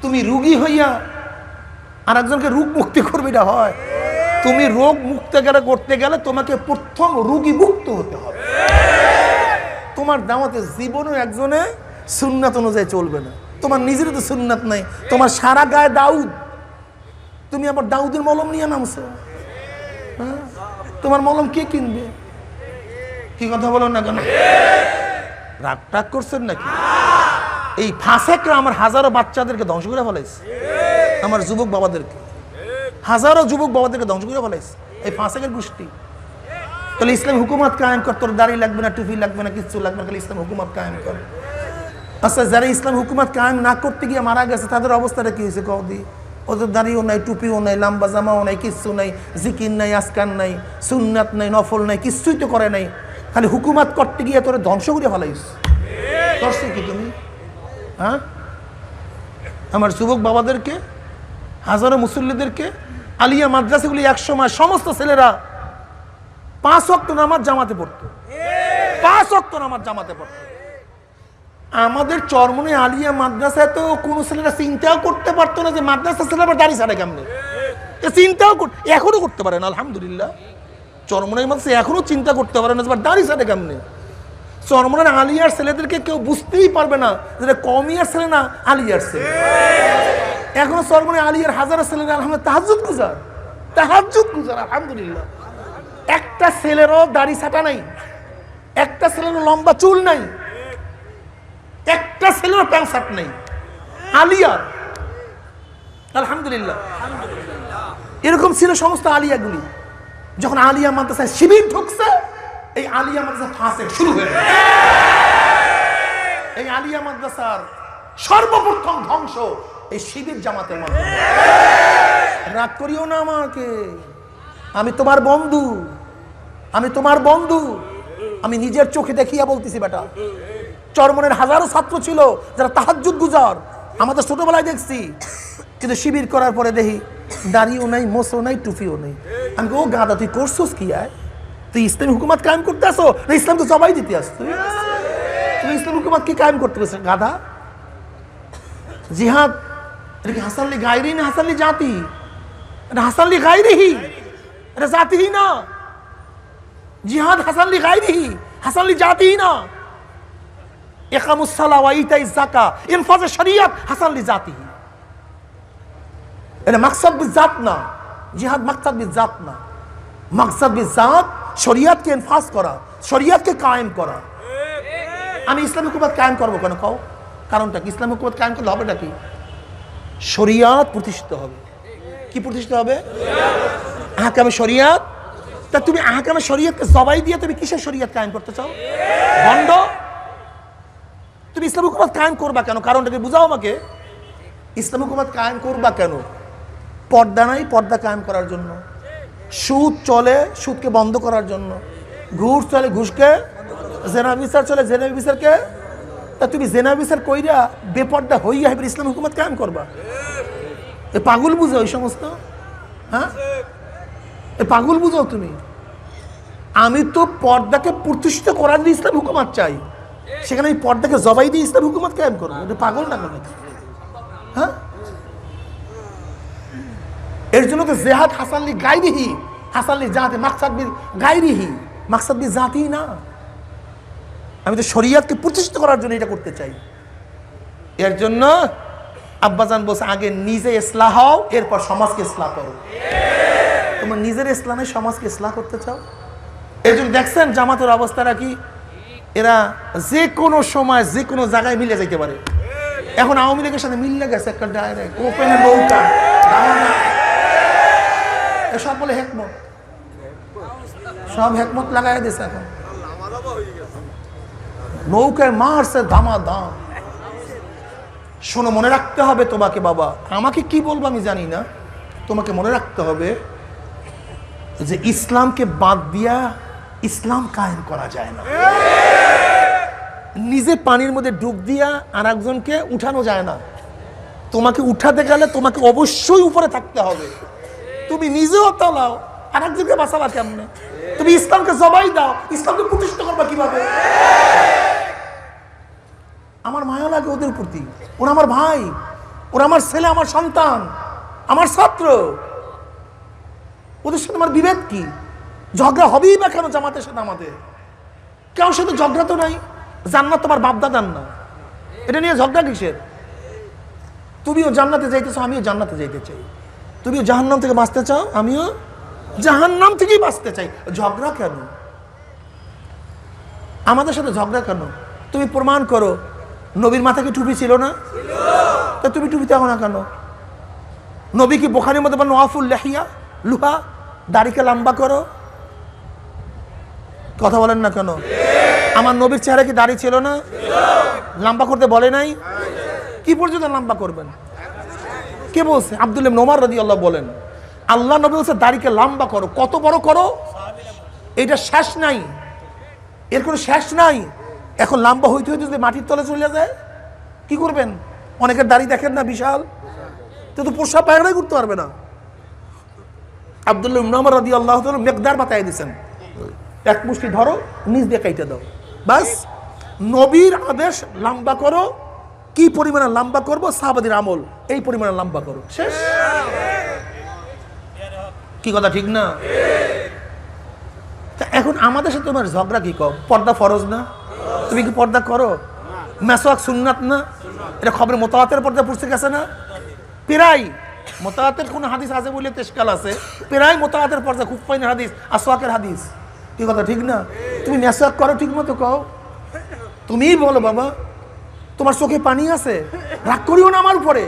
তুমি রুগী হইয়া আর একজনকে রোগ মুক্তি করবে, এটা হয়? তুমি রোগ মুক্ত করতে গেলে তোমাকে প্রথম রোগী মুক্ত হতে হবে। তোমার দাওয়াতে জীবনে একজনে সুন্নাত অনুযায়ী চলবে না। তোমার নিজের তো সুন্নাত নাই, তোমার সারা গায়ে দাউদ, তুমি আবার দাউদের মলম নিয়ে নামছো। হ্যাঁ, তোমার মলম কে কিনবে? কি কথা বলো না কেন? রাগ টাগ করছেন নাকি? এই ফাসেকরা আমার হাজারো বাচ্চাদেরকে ধ্বংস করে ফেলাইছে, আমার যুবক বাবাদেরকে, হাজারো যুবক বাবাদেরকে ধ্বংস করে ফেলাইছে এই ফাসেকের গোষ্ঠী। তাহলে ইসলাম হুকুমত কায়েম কর, তোর দাড়ি লাগবে না, টুপি লাগবে না, কিছু লাগবে না, খালি ইসলাম হুকুমত কায়েম কর। আচ্ছা, যারা ইসলাম হুকুমত কায়েম না করতে গিয়ে মারা গেছে তাদের অবস্থাটা কি হয়েছে কদি? ওদের দাড়িও নাই, টুপিও নাই, লম্বা জামাও নাই, কিচ্ছু নাই, জিকির নাই, আসকান নাই, সুন্নাত নাই, নফল নাই, কিচ্ছুই তো করে নাই, খালি হুকুমত করতে গিয়ে তোরা ধ্বংস করে ফেলাইস। করছো কি তুমি? হ্যাঁ, আমার যুবক বাবাদেরকে, হাজারো মুসল্লিদেরকে, আলিয়া মাদ্রাসাগুলি একসময় সমস্ত ছেলেরা 5 ওয়াক্ত নামাজ জামাতে পড়তো, 5 ওয়াক্ত নামাজ জামাতে পড়তো। আমাদের চরমনে আলিয়া মাদ্রাসায় তো কোনো ছেলেরা চিন্তাও করতে পারতো না যে মাদ্রাসা ছেলে আবার দাড়ি ছাড়ে কেমনে, চিন্তাও এখনো করতে পারে না। আলহামদুলিল্লাহ, চরমনের মাদ্রাসা এখনো চিন্তা করতে পারে না যে দাড়ি ছাড়ে কেমনে। চরমনের আলিয়ার ছেলেদেরকে কেউ বুঝতেই পারবে না যেটা কমিয়ার ছেলে না আলিয়ার ছেলে। এখনো চরমনে আলিয়ার হাজারো ছেলেরা আলহামদুলিল্লাহ তাহাজ্জুদ গুজার, তাহাজ্জুদ গুজার। আলহামদুলিল্লাহ, একটা ছেলেরও দাড়ি ছাটা নাই, একটা ছেলেরও লম্বা চুল নাই, একটা ছেলেরও প্যান্ট শার্ট নেই আলিয়ার। আলহামদুলিল্লাহ, এরকম ছিল সমস্ত আলিয়াগুলি। যখন আলিয়া মাদ্রাসায় শিবির ঢুকছে, এই আলিয়া মাদ্রাসা ফাঁসে শুরু হয়ে গেল। এই আলিয়া মাদ্রাসার সর্বপ্রথম ধ্বংস এই শিবির জামাতের মাধ্যমে। রাগ করিও না আমাকে, আমি তোমার বন্ধু, আমি তোমার বন্ধু, আমি নিজের চোখে দেখিয়া বলতেছি। বেটা, চরমনের হাজারো ছাত্র ছিল যারা তাহাজ্জুদ গুজার, আমাদের ছোটবেলায় দেখছি, কিন্তু শিবির করার পরে দেখি দাড়িও নাই, মোছও নাই, টুপিও নেই। আমি ও গাদা, তুই করছোস কি? তুই ইসলামী হুকুমত কায়েম করতে আসো না ইসলাম তো জবাই দিতে আসতো? তুই ইসলামী হুকুমত কি কায়েম করতে পারছিস গাধা? জিহাদ এটা কি হাসানলি গায়রি না হাসানলি জাতি? এটা হাসানলি গায়রিহি, এটা জাতিহি না। জিহাদ হাসানলি গায়রিহি, হাসানলি জাতিহি না। ইকামুস সালাহ ওয়া ইতাইজ যাকাত, ইনফাজে শরিয়ত হাসানলি জাতিহি। এটা মাকসাদ বিজাত না, জিহাদ মাকসাদ বিজাত না। মাকসাদ বিজাত শরিয়তকে ইনফাজ করা, শরিয়তকে কায়েম করা। আমি ইসলামী হুকুমত কায়েম করবো কেন কও? কারণটা কি? ইসলামী হুকুমত কায়েম করলে হবেটা কি? শরিয়ত প্রতিষ্ঠিত হবে। কি প্রতিষ্ঠিত হবে? আহকামে শরিয়ত। তা তুমি আহকামে শরিয়তকে জবাই দিয়ে তুমি কিসের শরিয়ত কায়েম করতে চাও? ভণ্ড। তুমি ইসলামী হুকুমত কায়েম করবা কেন? কারণটাকে বুঝাও আমাকে। ইসলামী হুকুমত কায়েম করবা কেন? পর্দা নাই, পর্দা কায়েম করার জন্য। সুদ চলে, সুদকে বন্ধ করার জন্য। ঘুষ চলে, ঘুষকে, জেনা বিচার চলে, জেনা বিচারকে। তা তুমি জেনা বিচার কইরা বেপর্দা হইয়া এবার ইসলাম হুকুমত কায়েম করবা? এ পাগল বুঝো ওই সমস্ত? হ্যাঁ, এ পাগল বুঝাও তুমি। আমি তো পর্দাকে প্রতিষ্ঠিত করার জন্য ইসলাম হুকুমত চাই, সেখানে আমি পর্দাকে জবাই দিয়ে ইসলাম হুকুমত কায়েম করবো? এটা পাগল না কেন? হ্যাঁ, এর জন্য তো জেহাদ হাসানলি গায়রিহি, হাসানলি জাতি, মাকসাদ বি গায়রিহি, মাকসাদ বি জাতি না। আমি তো শরিয়তকে প্রতিষ্ঠিত করার জন্য এটা করতে চাই। এর জন্য আব্বাজান বলছে আগে নিজে ইসলাহ হও, এরপর সমাজকে ইসলাহ করো। তোমার নিজের ইসলামে সমাজকে ইসলাহ করতে চাও? এর জন্য দেখছেন জামাতের অবস্থাটা কি? এরা যে কোনো সময় যে কোনো জায়গায় মিলে যেতে পারে। এখন আওয়ামী লীগের সাথে মিলে গেছে একটা ডাইরেক্ট ওপেনে নৌকা, এসব বলে হেকমত, সব হেকমত লাগাই দিয়েছে। এখন নৌকায় মারছে দামা দাম। শোনো, মনে রাখতে হবে তোমাকে, বাবা আমাকে কি বলবো আমি জানি না, তোমাকে মনে রাখতে হবে যে ইসলামকে বাদ দিয়া ইসলাম কায়েম করা যায় না। নিজে পানির মধ্যে ডুব দিয়া আর একজনকে উঠানো যায় না। তোমাকে উঠাতে গেলে তোমাকে অবশ্যই উপরে থাকতে হবে। তুমি নিজেও তলাও, আর একজনকে বাঁচাবা কেমনে? তুমি ইসলামকে জবাই দাও, ইসলামকে প্রতিষ্ঠা করবা কিভাবে? আমার মায়া লাগে ওদের প্রতি। ওরা আমার ভাই, ওরা আমার ছেলে, আমার সন্তান, আমার ছাত্র। ওদের সাথে আমার বিভেদ কি? ঝগড়া হবেই বা কেন জামাতের সাথে? আমাদের কেউ সাথে ঝগড়া তো নাই। জান্নাত তোমার বাপদাদার না, এটা নিয়ে ঝগড়া কিসের? তুমিও জান্নাতে যাইতেছো, আমিও জান্নাতে যাইতে চাই। তুমিও জাহান্নাম থেকে বাঁচতে চাও, আমিও জাহান্নাম থেকেই বাঁচতে চাই। ঝগড়া কেন? আমাদের সাথে ঝগড়া কেন? তুমি প্রমাণ করো নবীর মাথায় কি টুপি ছিল না? তা তুমি টুপি থাকো না কেন? নবী কি বুখারীর মধ্যে বলেন ওয়াফুল লাহিয়া লুহা, দাড়িকে লম্বা করো? কথা বলেন না কেন? আমার নবীর চেহারা কি দাড়ি ছিল না? লম্বা করতে বলে নাই? কি পর্যন্ত লম্বা করবেন? কে বলছে? আব্দুল্লাহ ইবনে ওমর রাদিয়াল্লাহু বলেন আল্লাহ নবী বলছে দাড়িকে লম্বা করো। কত বড় করো? এটা শেষ নাই, এর কোনো শেষ নাই। এখন লম্বা হইতে হইতে যদি মাটির তলে চলে যায় কি করবেন? অনেকের দাড়ি দেখেন না বিশাল, তো পোশাক পায়খানাই করতে পারবে না। আব্দুল্লাহ ইবনে ওমর রাদিয়াল্লাহু তাআলা মিকদার বাতায় দিয়েছেন, এক মুষ্টি ধরো, নিচ দিয়ে কাইটে দাও, বাস। নবীর আদেশ লম্বা করো। কি পরিমাণে লম্বা করবো? সাহাবাদের আমল, এই পরিমাণে লম্বা করো, শেষ। কি কথা ঠিক না? এখন আমাদের সাথে তোমার ঝগড়া কি? কম পর্দা ফরজ না? তুমি কি পর্দা করো? মেসওয়াক সুন্নাত না? এটা খবরে মোতাওয়াতের পর্দা পড়ছে গেছে না? প্রায় মোতাওয়াতের কোন হাদিস আছে বলে তেশকাল আছে, প্রায় মোতাওয়াতের পর্দা খুব ফাইন হাদিস, আসওয়াকের হাদিস। কি কথা ঠিক না? তুমি মেসওয়াক করো ঠিক মতো, কও। তুমিই বলো বাবা তোমার চোখে পানি আছে, রাগ করিও না আমার উপরে।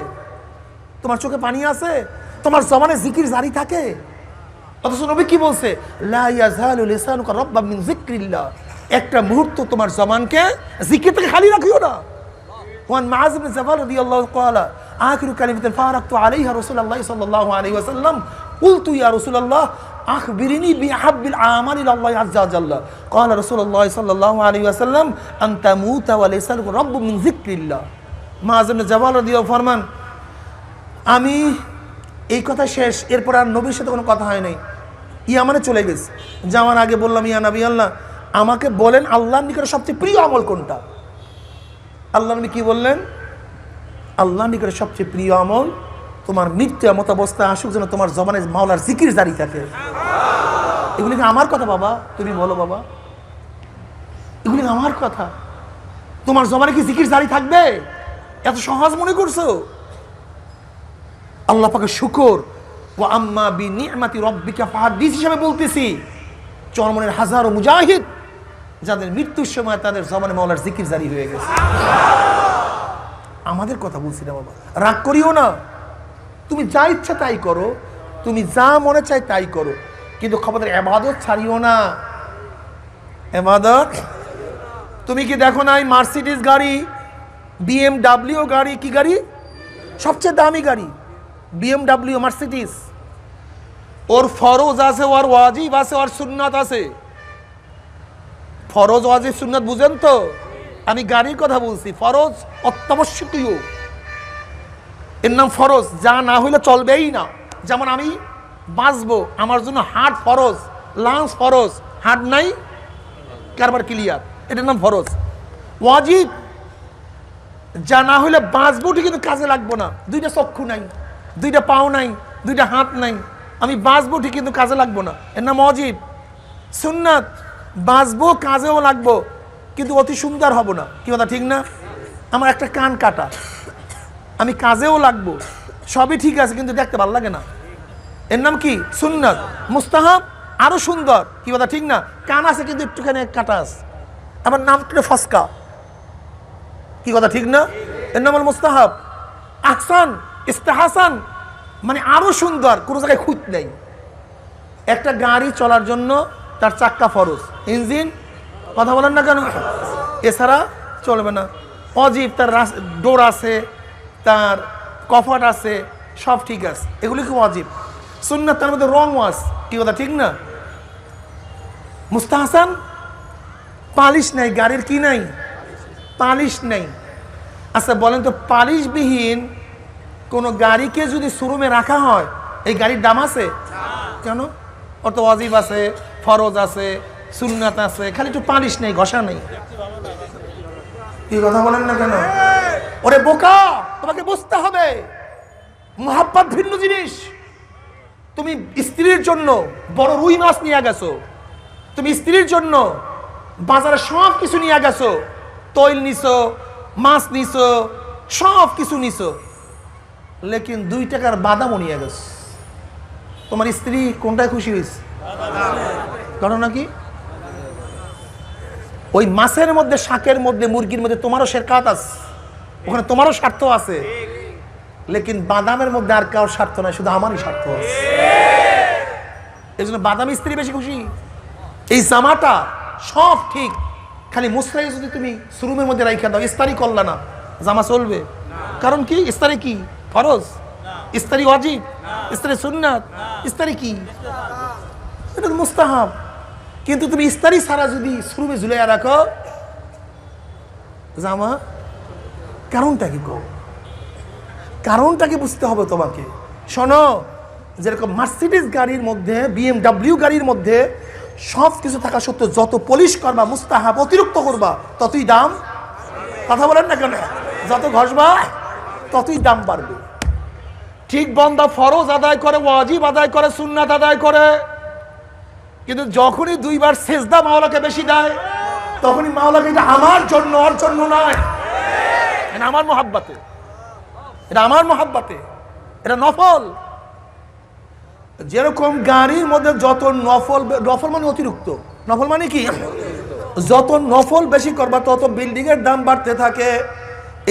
তোমার চোখে পানি আছে, তোমার জবানে জিকির জারি থাকে। অথচ নবী কি বলছে? লা ইয়াজালু লিসানুকা রাব্বাম মিন যিকরিল্লাহ, একটা মুহূর্ত তোমার জবানকে জিকির থেকে খালি রাখিও না। ওয়ান মুআয ইবনে জাবাল রাদিয়াল্লাহু ক্বালা আখিরু কালিমাতিন ফারাকতু আলাইহা রাসূলুল্লাহ সাল্লাল্লাহু আলাইহি ওয়াসাল্লাম কুলতু ইয়া রাসূলুল্লাহ আখবিরনি বিআহাব্বিল আমালি ইলাল্লাহি আযজা ওয়া জাল্লা ক্বালা রাসূলুল্লাহ সাল্লাল্লাহু আলাইহি ওয়াসাল্লাম আন তামুতা ওয়া লিসানুকা রাব্বুম মিন যিকরিল্লাহ। মুআয ইবনে জাবাল রাদিয়াল্লাহু ফরমান আমি এই কথা শেষ, এরপর আর নবীর সাথে কোনো কথা হয় নাই। ইয়ামানে চলে গেছে। যাওয়ার আগে বললাম ইয়া নবী আল্লাহ আমাকে বলেন আল্লাহর নিকটে সবচেয়ে প্রিয় আমল কোনটা? আল্লাহ নবী কি বললেন? আল্লাহর নিকটে সবচেয়ে প্রিয় আমল তোমার মৃত্যু এমত অবস্থায় আসুক যেন তোমার জবানে মাওলার জিকির জারি থাকে। এগুলি কি আমার কথা বাবা? তুমি বলো বাবা, এগুলি আমার কথা। তোমার জবানে কি জিকির জারি থাকবে? এত সহজ মনে করছো? আল্লাহ পাকের শুকর, ওয়া আম্মা বিনিআমাতি রাব্বিকা ফাহাদ্দিস হিসেবে বলতেছি। চরমনের হাজারো মুজাহিদ যাদের মৃত্যুর সময় তাদের জবানে মাওলার জিকির জারি হয়ে গেছে। আমাদের কথা বলছি না বাবা, রাগ করিও না। তুমি যা ইচ্ছা তাই করো, তুমি যা মনে চাই তাই করো, কিন্তু খবরের ইবাদত ছাড়িও না। ইবাদত তুমি কি দেখো নাই মার্সিডিজ গাড়ি, BMW গাড়ি, কি গাড়ি সবচেয়ে দামি গাড়ি? BMW Mercedes. ওর ফরজ আছে, ওর ওয়াজিব আছে, ওর সুন্নাত আছে। ফরজ ওয়াজিব সুন্নাত বুঝেন তো? আমি গাড়ির কথা বলছি। ফরজ অত্যাবশ্যকীয়, এর নাম ফরজ, যা না হইলে চলবেই না। যেমন আমি বাঁচবো, আমার জন্য হার্ট ফরজ, লাংস ফরজ, হার্ট নাই কারবার ক্লিয়ার, এটার নাম ফরজ। ওয়াজিব, যা না হইলে বাঁচবো ঠিক কিন্তু কাজে লাগবো না। দুইটা চক্ষু নাই, দুইটা পাও নাই, দুইটা হাত নাই, আমি বাঁচবো ঠিক কিন্তু কাজে লাগবো না, এর নাম ওয়াজিব। সুন্নাত, বাঁচবো কাজেও লাগবো কিন্তু অতি সুন্দর হব না। কি কথা ঠিক না? আমার একটা কান কাটা, আমি কাজেও লাগবো, সবই ঠিক আছে, কিন্তু দেখতে ভালো লাগে না। এর নাম কি? সুন্নাত। মুস্তাহাব আরো সুন্দর, কি কথা ঠিক না? কান আছে কিন্তু একটুখানি কাটা আছে, আমার নাম একটু ফসকা, কি কথা ঠিক না? এর নাম হল মুস্তাহাব। আহসান, ইস্তেহাসান মানে আরো সুন্দর, কোনো জায়গায় খুঁত নেই। একটা গাড়ি চলার জন্য তার চাক্কা ফরজ, ইঞ্জিন, কথা বলেন না কেন, এছাড়া চলবে না। অজীব, তার ডোর আছে, তার কফাট আছে, সব ঠিক আছে, এগুলি খুব অজীব। সুন্নাত তার মধ্যে রং ওয়াশ, কি কথা ঠিক না? মুস্তাহসান পালিশ নাই, গাড়ির কি নাই? পালিশ নাই। আচ্ছা বলেন তো, পালিশবিহীন কোনো গাড়িকে যদি শোরুমে রাখা হয়, এই গাড়ির দাম আছে? কেন? ওর তো ওয়াজিব আছে, ফরজ আছে, সুন্নাত আছে, খালি একটু পালিশ নেই, ঘষা নেই। কি কথা বলেন না কেন? ওরে বোকা, তোমাকে বুঝতে হবে মুহাব্বত ভিন্ন জিনিস। তুমি স্ত্রীর জন্য বড় রুই মাছ নিয়ে গেছো, তুমি স্ত্রীর জন্য বাজারে সব কিছু নিয়ে গেছো, তৈল নিছো, মাছ নিছো, সব কিছু নিছো, লেকিন 2 টাকার বাদামও নিয়ে গেছো। তোমার স্ত্রী কোনটায় খুশি হয়েছে? ঘটনা কি? ওই মাছের মধ্যে, শাকের মধ্যে, মুরগির মধ্যে তোমারও শেরকাত আছে, ওখানে তোমারও স্বার্থ আছে, লেকিন বাদামের মধ্যে আর কারোর স্বার্থ নাই, শুধু আমারই স্বার্থ আছে। এই জন্য বাদামি স্ত্রী বেশি খুশি। এই জামাটা সব ঠিক, খালি মুসরাই যদি তুমি শোরুমের মধ্যে রাইখা দাও, ইস্তারি করলা না, জামা চলবে? কারণ কি? ইস্তারি কি ফরজ? ইস্তারি ওয়াজিব? ইস্তারি সুন্নাত? ইস্তারি কি? এটা তো মুস্তাহাব। কিন্তু তুমি ইস্তারি ছাড়া যদি শোরুমে ঝুলাইয়া রাখো জামা, কারণটা কি? কারণটাকে বুঝতে হবে তোমাকে। শোনো, যেরকম মার্সিডিজ গাড়ির মধ্যে, BMW গাড়ির মধ্যে সব কিছু থাকা সত্ত্বেও যত পলিশ করবা, মুস্তাহাব অতিরিক্ত করবা, ততই দাম। কথা বলেন না কেন? যত ঘষবা ততই দাম বাড়বে। ঠিক বান্দা ফরজ আদায় করে, ওয়াজিব আদায় করে, সুন্নাত আদায় করে, কিন্তু যখনই 2 বার সেজদা মাওলাকে বেশি দেয়, তখনই মাওলাকে এটা আমার জন্য, ওর জন্য নয়, এটা আমার মুহাব্বতে, এটা আমার মুহাব্বতে, এটা নফল। যেরকম গাড়ির মধ্যে যত নফল, নফল মানে অতিরিক্ত, নফল মানে কি? যত নফল বেশি করবা তত বিল্ডিং এর দাম বাড়তে থাকে।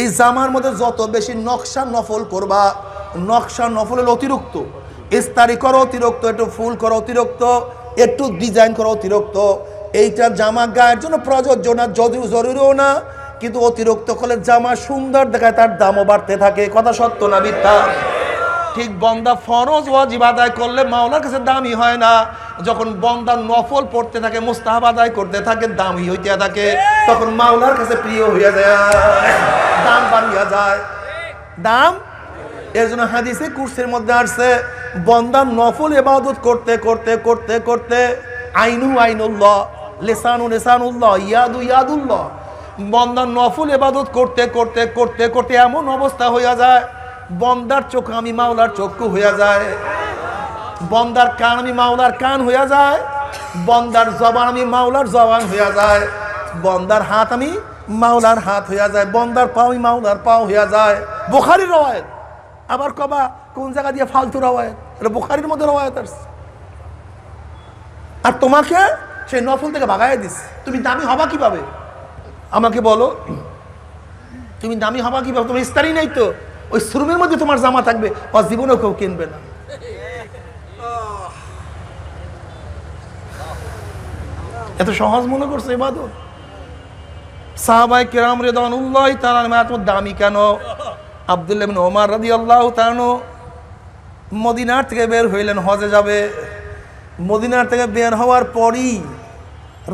এই জামার মধ্যে যত বেশি নকশা নফল করবা, নকশা নফলের অতিরিক্ত, ইস্তারি করো অতিরিক্ত, একটু ফুল করো অতিরিক্ত, একটু ডিজাইন করো অতিরিক্ত। এইটা জামা গায়ের জন্য প্রযোজ্য না, যদিও জরুরিও না, কিন্তু অতিরিক্ত করলে জামা সুন্দর দেখায়, তার দামও বাড়তে থাকে। কথা সত্য না মিথ্যা? ঠিক বন্দা ফরজ ওয়াজিব আদায় করলে মাওলার কাছে দামি হয় না, যখন বন্দা নফল পড়তে থাকে, মুস্তাহাব আদায় করতে থাকে, দামি হইতে থাকে, তখন মাওলার কাছে প্রিয় হইয়া যায়, দাম বাড়িয়া যায়, দাম। এর জন্য হাদিসে কুরসির মধ্যে আসছে, বন্দা নফল ইবাদত করতে করতে করতে করতে আইনু আইনুল্লাহ, লিসানু লিসানুল্লাহ, ইয়াদু ইয়াদুল্লাহ, বন্দা নফল ইবাদত করতে করতে করতে করতে এমন অবস্থা হইয়া যায়, বন্দার চোখ আমি মাওলার চক্ষু হইয়া যায়, বন্দার কান আমি মাওলার কান হইয়া যায়, বন্দার জবান আমি মাওলার জবান হইয়া যায়, বন্দার হাত আমি মাওলার হাত হইয়া যায়, বন্দার পাও আমি মাওলার পাও হইয়া যায়। বুখারীর রওয়ায়াত। আবার কবা কোন জায়গা দিয়ে ফালতু রওয়ায়াত? এটা বুখারীর মধ্যে রওয়ায়াত আছে। আর তোমাকে সেই নফল থেকে ভাগাইয়া দিস, তুমি দামি হবা কিভাবে? আমাকে বলো, তুমি দামি হবা কিভাবে? তোমার ইস্তারি নাই তো, ওই শোরুমের মধ্যে তোমার জামা থাকবে, ও জীবনেও কেউ কিনবে না। এত সহজ মনে করছে ইবাদত? সাহাবায়ে কেরাম রিদওয়ানুল্লাহি তাআলা এত দামি কেন? আব্দুল্লাহ ইবনে ওমর রাদিয়াল্লাহু তাআলা মদিনার থেকে বের হইলেন, হজে যাবে। মদিনার থেকে বের হওয়ার পরই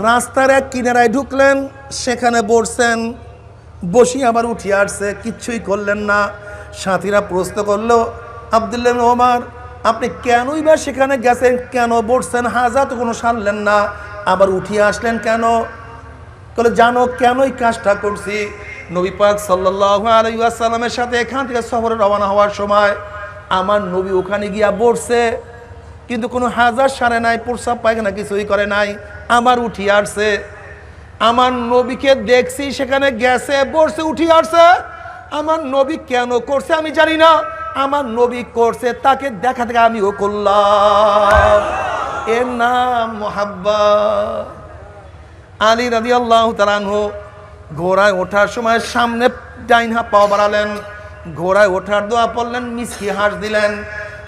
রাস্তার এক কিনারায় ঢুকলেন, সেখানে বসছেন, বসি আবার উঠিয়ে আসছে, কিচ্ছুই করলেন না। সাথীরা প্রশ্ন করলো, আব্দুল্লাহ ইবনে ওমর আপনি কেনই বা সেখানে গেছেন, কেন বসছেন, হাজা তো কোনো সারলেন না, আবার উঠিয়ে আসলেন কেন? বলে জানো কেন এই কাজটা করছি? নবী পাক সাল্লাল্লাহু আলাইহি ওয়াসাল্লামের সাথে এখান থেকে সফরে রওনা হওয়ার সময় আমার নবী ওখানে গিয়া বসছে, কিন্তু কোনো হাজার সারে নাই, প্রস্রাব পায়খানা কিছুই করে নাই, আবার উঠিয়ে আসছে। আমার নবীকে দেখছি সেখানে গেছে, বসছে, উঠিয়ে আসছে, আমার নবী কেন করছে আমি জানি না, আমার নবী করছে তাকে দেখা থেকে আমিও করলাম। এর নাম মুহাব্বত। আলী রাদিয়াল্লাহু তাআলা আনহু ঘোড়ায় ওঠার সময় সামনে ডাইন হাত পা বাড়ালেন, ঘোড়ায় ওঠার দোয়া পড়লেন, মিষ্টি হাস দিলেন।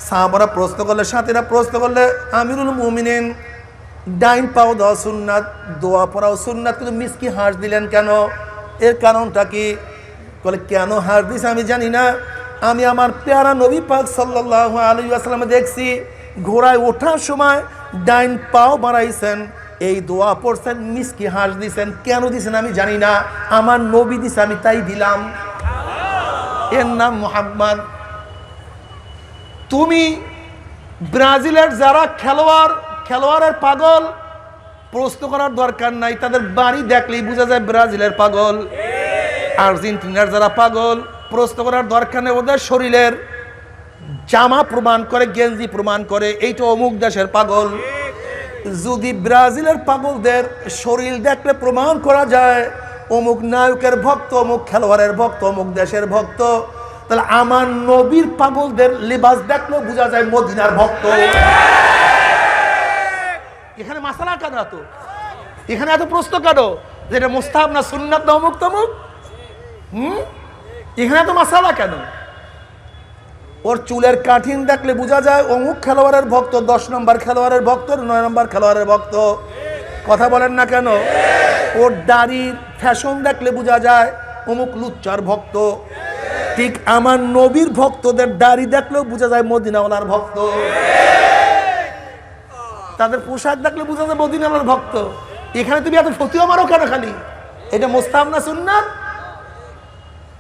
সাহাবারা প্রশ্ন করলে, সাথীরা প্রশ্ন করলে, আমিরুল মুমিনিন ডাইন পাও দেওয়া সুন্নাত, দোয়া পড়াও সুন্নাত, কিন্তু মিষ্টি হাস দিলেন কেন? এর কারণটা কি? বলে কেন হাস দিছে আমি জানি না, আমি আমার পেয়ারা নবী পাক সাল্লাল্লাহু আলাইহি ওয়াসাল্লাম দেখছি ঘোড়ায় ওঠার সময় ডাইন পাও বাড়াইছেন, এই দোয়া পড়ছেন, মিষ্টি হাস দিছেন। কেন দিছেন আমি জানি না, আমার নবী দিছে আমি তাই দিলাম। এর নাম মুহাব্বত। তুমি ব্রাজিলের যারা খেলোয়াড়ের পাগল, প্রশ্ন করার দরকার নাই, তাদের বাড়ি দেখলেই বোঝা যায় ব্রাজিলের পাগল। আর্জেন্টিনার যারা পাগল, প্রশ্ন করার দরকার নেই, ওদের শরীরের জামা প্রমাণ করে, গেঞ্জি প্রমাণ করে এইটা অমুক দেশের পাগল। যদি ব্রাজিলের পাগলদের শরীর দেখলে প্রমাণ করা যায় অমুক নায়কের ভক্ত, অমুক খেলোয়াড়ের ভক্ত, অমুক দেশের ভক্ত, তাহলে আমার নবীর পাগলদের লিবাস দেখলেও বোঝা যায় মদিনার ভক্ত। এখানে মাসালা কেন এত? এখানে এত প্রশ্ন কেন যে এটা মুস্তাহাব না সুন্নাত না অমুক তমুক? এখানে এত মাসালা কেন? ওর চুলের কাঠিন দেখলে বোঝা যায় অমুক খেলোয়াড়ের ভক্ত, 10 নম্বর খেলোয়াড়ের ভক্ত, 9 নম্বর খেলোয়াড়ের ভক্ত। কথা বলেন না কেন? ওর দাড়ির ফ্যাশন দেখলে বোঝা যায় অমুক লুচ্চার ভক্ত। ঠিক আমার নবীর ভক্তদের দাড়ি দেখলেও বোঝা যায় মদিনাওয়ালার ভক্ত। তাদের পোশাক দেখলে বোঝা যায় মদিনাওয়ালার ভক্ত। এখানে তুমি এত ফতুয়া মারো কেন খালি? এটা মুস্তাহাব না সুন্নাত?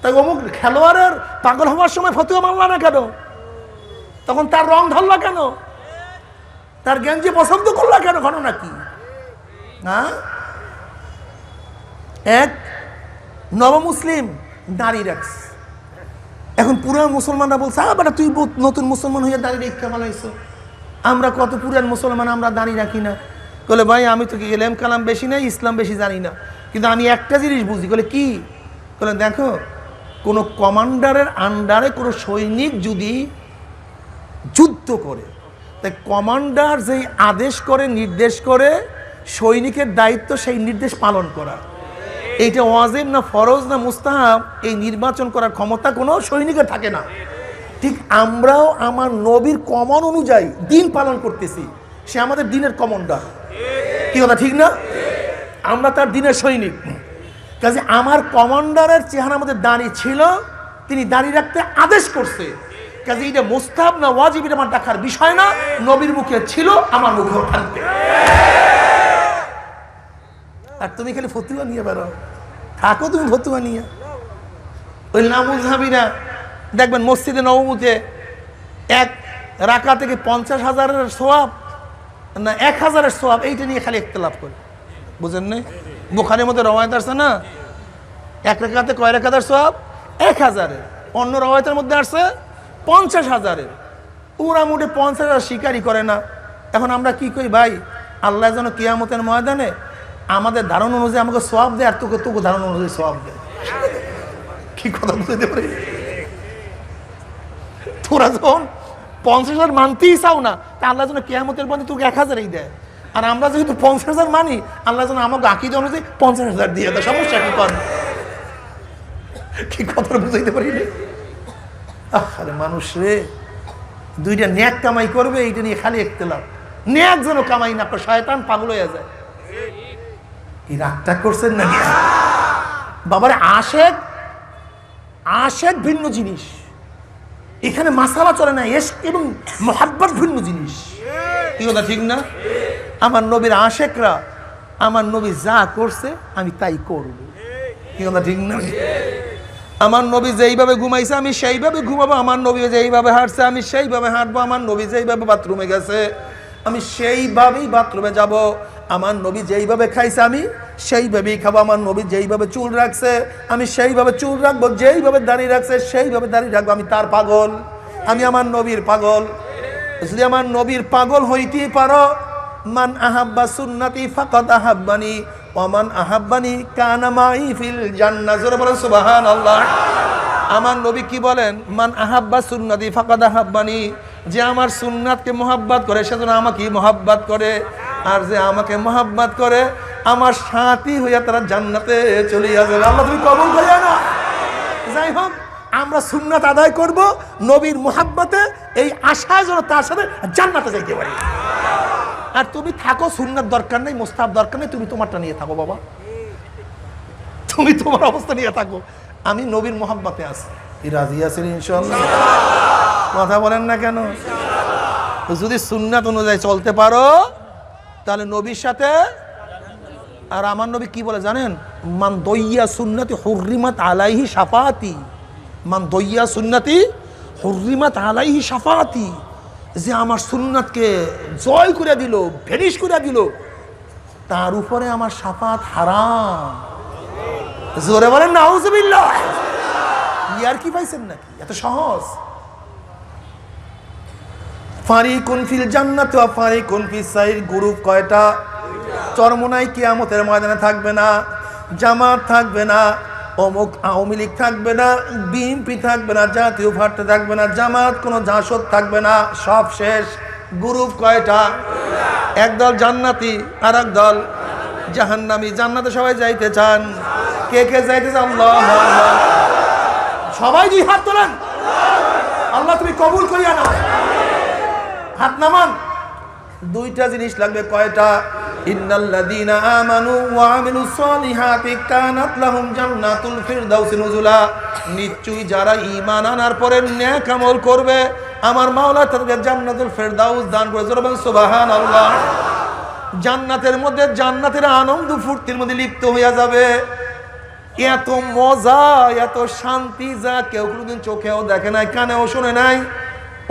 তাই অমুক খেলোয়াড়ের পাগল হওয়ার সময় ফতুয়া মানলা না কেন? তখন তার রং ধরলা কেন? তার গেঞ্জি পছন্দ করলা কেন? ঘটনা কি? হ্যাঁ, এক নবমুসলিম দাড়ি রাখছে, এখন পুরান মুসলমানরা বলছে বেটা তুই নতুন মুসলমান হইয়া দাড়ি রেখে ভালো হয়েছ, আমরা কত পুরান মুসলমান আমরা দাড়ি রাখি না। বলে ভাই আমি তো কি এলেম কালাম বেশি না, ইসলাম বেশি জানি না, কিন্তু আমি একটা জিনিস বুঝি। বলে কি? বলে দেখো, কোনো কমান্ডারের আন্ডারে কোনো সৈনিক যদি যুদ্ধ করে, তাই কমান্ডার যেই আদেশ করে, নির্দেশ করে, সৈনিকের দায়িত্ব সেই নির্দেশ পালন করা। এইটা ওয়াজিব না ফরজ না মুস্তাহাব, এই নির্বাচন করার ক্ষমতা কোনো সৈনিকের থাকে না। ঠিক আমরাও আমার নবীর কমান অনুযায়ী দিন পালন করতেছি, সে আমাদের দিনের কমান্ডার। কি কথা ঠিক না? আমরা তার দিনের সৈনিক। কাজে আমার কমান্ডারের চেহারা আমাদের দাঁড়িয়ে ছিল, তিনি দাঁড়িয়ে রাখতে আদেশ করছে। কাজে এটা মুস্তাহাব না ওয়াজিব এটা আমার দেখার বিষয় না, নবীর মুখে ছিল আমার মুখেও থাকবে। আর তুমি খালি ফতুয়া নিয়ে বেরো, থাকো তুমি ফতুয়া নিয়ে। ওই নামুজহাবিরা দেখবেন মসজিদে নববীতে এক রাকা থেকে 50,000-এর সোয়াব না 1,000-এর সোয়াব, এইটা নিয়ে খালি ইখতিলাফ করে। বুঝেন না? বুখারীর মধ্যে রওয়ায়াত আছে না, এক রাকাতে কয় রাকাতের সোয়াব? 1,000-এর। অন্য রওয়ায়াতের মধ্যে আসছে 50,000-এর। ওরা মোটে 50,000 স্বীকারই করে না। এখন আমরা কি করি ভাই, আল্লাহ যেন কিয়ামতের ময়দানে আমাদের ধারণা অনুযায়ী আমাকে সোয়াব দেয়, আর তোকে ধারণা অনুযায়ী সোয়াব দেয়। কি কথা বুঝতে পারি? তোরা যখন 50,000 মানতেই চাও না, তা আল্লাহ যেন কিয়ামতের পরে তোকে 1,000-ই দেয়। আর আমরা যেহেতু 50,000 মানি, আল্লাহ যেন আমাকে আকীদা অনুযায়ী 50,000 দিয়ে দেয়। সমস্যা কি? কর কি কথা বুঝাইতে পারি? আরে মানুষ রে, দুইটা ন্যাক কামাই করবে, এইটা নিয়ে খালি ইখতিলাফ। ন্যাক যেন কামাই না করে, শয়তান পাগল হয়ে যায়। কি রাগটা করছেন না? বাবারে, আশেক ভিন্ন জিনিস, এখানে মাসালা চলে না। ইশক এবং মুহাব্বত ভিন্ন জিনিস। কি কথা ঠিক না? আমার নবীর আশেকরা আমার নবী যা করছে আমি তাই করব। কি কথা ঠিক না? আমার নবী যেইভাবে ঘুমাইছে আমি সেইভাবে ঘুমাবো, আমার নবী যেইভাবে হাঁটছে আমি সেইভাবে হাঁটবো, আমার নবী যেইভাবে বাথরুমে গেছে আমি সেইভাবেই বাথরুমে যাব, আমার নবী যেইভাবে খাইছে আমি সেইভাবেই খাবো, আমার নবী যেইভাবে চুল রাখছে আমি সেইভাবে চুল রাখবো, যেইভাবে দাঁড়িয়ে রাখছে সেইভাবে দাঁড়িয়ে রাখবো। আমি তার পাগল, আমি আমার নবীর পাগল। যদি আমার নবীর পাগল হইতেই পারো, মান আহাব্বা সুন্নতি ফাকাদ আহাব্বানি ওয়া মান আহাব্বানি কানা মাই ফিল জান্নাহ। জোরে বলেন সুবহানাল্লাহ। আমার নবী কি বলেন, মান আহাব্বা সুন্নতি ফাকাদ আহাব্বানি, যে আমার সুন্নাতকে মোহাব্বত করে সে যেন আমাকে মোহাব্বত করে, আর যে আমাকে মোহাব্বত করে আমার সাথী হইয়া তারা জান্নাতে চলে যাবে। আল্লাহ তুমি কবুল করিয়া না। যাই হোক, আমরা সুন্নাত আদায় করব নবীর মোহাব্বতে, এই আশায় যেন তার সাথে জান্নাতে যাইতে পারি। আর তুমি থাকো, সুন্নাত দরকার নেই, মুস্তাহাব দরকার নেই, তুমি তোমারটা নিয়ে থাকো বাবা, তুমি তোমার অবস্থা নিয়ে থাকো, আমি নবীর মোহাব্বতে আছি। রাজি আছেন ইনশাআল্লাহ? কথা বলেন না কেন? যদি সুন্নাত অনুযায়ী চলতে পারো তাহলে নবীর সাথে। আর আমার নবী কি বলে জানেন, মান দইয়া সুন্নতি হুররিমাত আলাইহি শাফাতি, মান দইয়া সুন্নতি হুররিমাত আলাইহি শাফাতি, যে আমার সুন্নাতকে জয় করে দিল, ভেনিশ করে দিল, তার উপরে আমার শাফাত হারাম। জোরে বলেন নাউজুবিল্লাহ। ইয়ার কি পাইছেন নাকি? এত সহজ। ফারিকুন ফিল জান্নাতি ওয়া ফারিকুন ফিস সাইর, গ্রুপ কয়টা? চরমোনাই কিয়ামতের ময়দানে থাকবে না, জামাত থাকবে না, অমুক আওয়ামী লীগ থাকবে না, বিএনপি থাকবে না, জাতীয় পার্টি থাকবে না, জামাত কোনো জাসদ থাকবে না, সব শেষ। গ্রুপ কয়টা? একদল জান্নাতি আর এক দল জাহান্নামী। জান্নাতে সবাই যাইতে চান? কে কে যাইতে চান? আল্লাহ আল্লাহ, সবাই দুই হাত তোলেন। আল্লাহ তুমি কবুল করিয়া নাও। হাত নামান। দুইটা জিনিস লাগবে। কয়টা? ইন্নাল্লাযীনা আমানু ওয়া আমিলুস সলিহাতি কানাত লাহুম জান্নাতুল ফিরদাউসি নুজুলা, নিশ্চয়ই যারা ঈমান আনার পরে নেক আমল করবে আমার মাওলা তাদেরকে জান্নাতুল ফিরদাউস দান করে। বলুন সুবহানাল্লাহ। জান্নাতের মধ্যে জান্নাতের আনন্দ ফুর্তির মধ্যে লিপ্ত হইয়া যাবে। এত মজা, এত শান্তি যা কেউ কোনোদিন চোখেও দেখে নাই, কানেও শোনে নাই,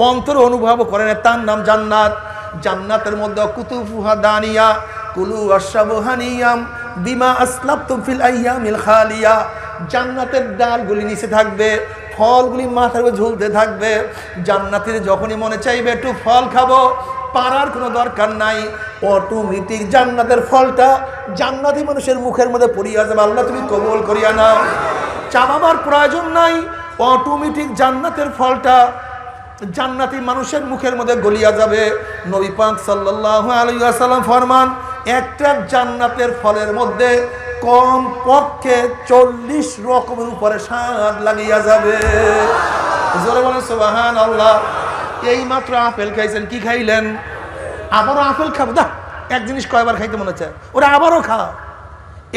অন্তর অনুভব করে না, তার নাম জান্নাত। জান্নাতের মধ্যে কুতুফুহা দানিয়া, কুলু ওয়াশরাবু হানিয়াম বিমা আসলাফতুম ফিল আইয়ামিল খালিয়া। জান্নাতের ডালগুলি নিচে থাকবে, ফলগুলি মাথার উপরে ঝুলতে থাকবে। জান্নাতের যখনই মনে চাইবে একটু ফল খাবো, পারার কোনো দরকার নাই, অটোমেটিক জান্নাতের ফলটা জান্নাতি মানুষের মুখের মধ্যে পড়িয়া যাবে। আল্লাহ তুমি কবুল করিয়া নাও। চাবাবার প্রয়োজন নাই, অটোমেটিক জান্নাতের ফলটা জান্নাতি মানুষের মুখের মধ্যে গলিয়া যাবে। নবী পাক সাল্লাল্লাহু আলাইহি ওয়াসাল্লাম ফরমান, একটা জান্নাতের ফলের মধ্যে কম পক্ষে 40 রকমের উপরে স্বাদ লাগিয়া যাবে। জোরে বলেন সুবহানাল্লাহ। এই মাত্র আপেল খাইছেন, কি খাইলেন? আবারও আপেল খাবো? দা, এক জিনিস কয়বার খাইতে মনে হচ্ছে, ওরা আবারও খা।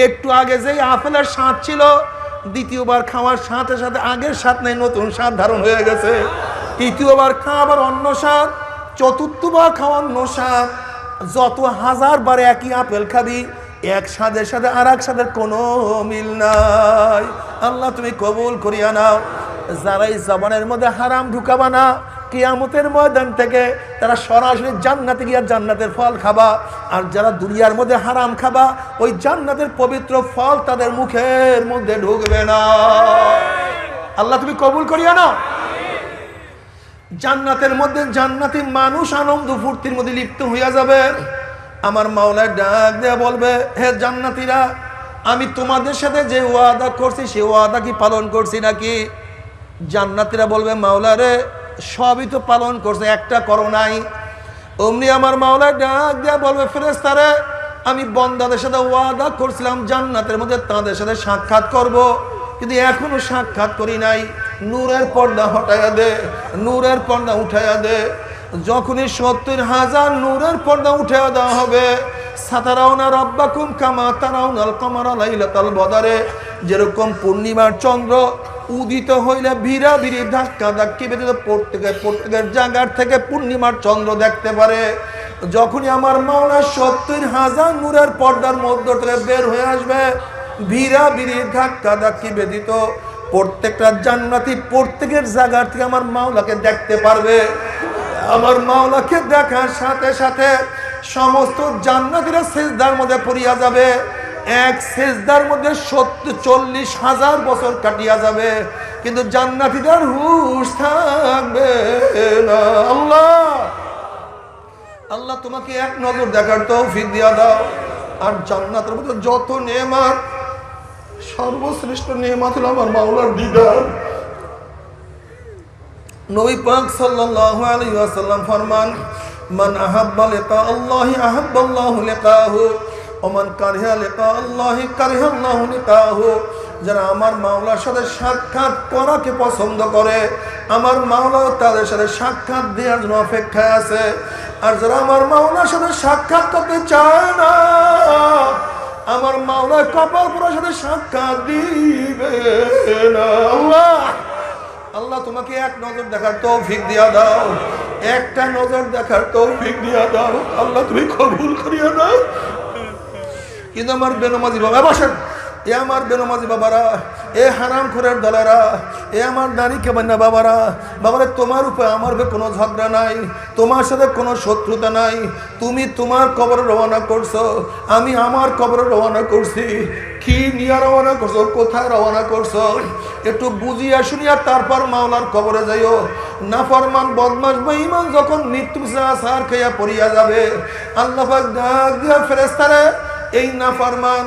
একটু আগে যেই আপেলের স্বাদ ছিল, দ্বিতীয়বার খাওয়ার সাথে সাথে আগের স্বাদ নেই, নতুন স্বাদ ধারণ হয়ে গেছে। তৃতীয়বার খাওয়ার অন্য স্বাদ, চতুর্থবার খাওয়া অন্য স্বাদ। যত হাজার বার একই আপেল খাবি, এক স্বাদের সাথে আর এক স্বাদের কোনো মিল নাই। আল্লাহ তুমি কবুল করিয়া নাও। যারা এই জবানের মধ্যে হারাম ঢুকাবা না, কিয়ামতের ময়দান থেকে তারা সরাসরি জান্নাতে গিয়া জান্নাতের ফল খাবা। আর যারা দুনিয়ার মধ্যে হারাম খাবা, ওই জান্নাতের পবিত্র ফল তাদের মুখের মধ্যে ঢুকবে না। আল্লাহ তুমি কবুল করিয়া নাও। জান্নাতের মধ্যে জান্নাতি মানুষ আনন্দ ফুর্তির মধ্যে লিপ্ত হইয়া যাবে। আমার মাওলা ডাক দেয়া বলবে, হে জান্নাতীরা, আমি তোমাদের সাথে যে ওয়াদা করছি সে ওয়াদা কি পালন করছি নাকি? জান্নাতীরা বলবে, মাওলা রে, সবই তো পালন করছে, একটা করো নাই। অমনি আমার মাওলা ডাক দেয়া বলবে, ফেরেশতারা, আমি বান্দাদের সাথে ওয়াদা করছিলাম জান্নাতের মধ্যে তাদের সাথে সাক্ষাৎ করব, কিন্তু এখনো সাক্ষাৎ করি নাই। নূরের পর্দা হটাইয়া দে, নূরের পর্দা উঠাইয়া দে। যখনই 70,000 নূরের পর্দা উঠাইয়া দেওয়া হবে, সাতারাউনা রাব্বাকুম কামা তারাউনাল কমারা লাইলাতাল বদরে, যেরকম পূর্ণিমার চন্দ্র উদিত হইলে ভিড়া ভিড়ি ধাক্কা ধাক্কি বেঁধে প্রত্যেকের জায়গার থেকে পূর্ণিমার চন্দ্র দেখতে পারে। যখনই আমার মাওলা 70,000 নূরের পর্দার মধ্য থেকে বের হয়ে আসবে, ভিড়া ভিড়ি ধাক্কা ধাক্কি ব্যতীত প্রত্যেকটা জান্নাতি প্রত্যেকের জায়গার থেকে আমার মাওলাকে দেখতে পারবে। আমার মাওলাকে দেখার সাথে সাথে সমস্ত জান্নাতীরা সিজদার মধ্যে পড়িয়া যাবে। এক সিজদার মধ্যে 40,000 বছর কাটিয়া যাবে, কিন্তু জান্নাতীদের হুঁশ থাকবে না। আল্লাহ তোমাকে এক নজর দেখার তৌফিক দিয়া দাও। আর জান্নাতের মধ্যে যত নেয়ামত, সর্বশ্রেষ্ঠ নেয়ামত হলো আমার মাওলার দিদার। নবী পাক সাল্লাল্লাহু আলাইহি ওয়াসাল্লাম ফরমান, মান আহাব্বা লিকা আল্লাহি আহাব্বাল্লাহু লিকাহু ওয়া মান কারিহা লিকা আল্লাহি কারিহাল্লাহু লিকাহু। যারা আমার মাওলার সাথে সাক্ষাৎ করাকে পছন্দ করে, আমার মাওলাও তাদের সাথে সাক্ষাৎ দেওয়ার জন্য অপেক্ষায় আছে। আর যারা আমার মাওলার সাথে সাক্ষাৎ করতে চায় না, আমার মাওলার কপাল পুরার সাথে সাক্ষাৎ দিবে না। আল্লাহ তোমাকে এক নজর দেখার তৌফিক দিয়া দাও, একটা নজর দেখার তৌফিক দিয়া দাও আল্লাহ, তুমি কবুল করিয়া দাও। কিন্তু আমার বেনমাজি বাবা, বসেন, এ আমার বেনমাজি বাবারা, এ হারাম খোরের দলেরা, এ আমার নারী কেবান্না বাবারা, বাবারা তোমার উপরে আমার উপরে কোনো ঝগড়া নাই, তোমার সাথে কোনো শত্রুতা নাই। তুমি তোমার কবরে রওনা করছো, আমি আমার কবরে রওনা করছি। কি নিয়ে রওনা করছো, কোথায় রওনা করছো, একটু বুঝিয়া শুনিয়া তারপর মাওলার কবরে যাইও। নাফরমান বদমাশ বেঈমান যখন মৃত্যু সার খাইয়া পড়িয়া যাবে, আল্লাহ পাক ডাক দিয়া ফেরেশতারে, এই নাফরমান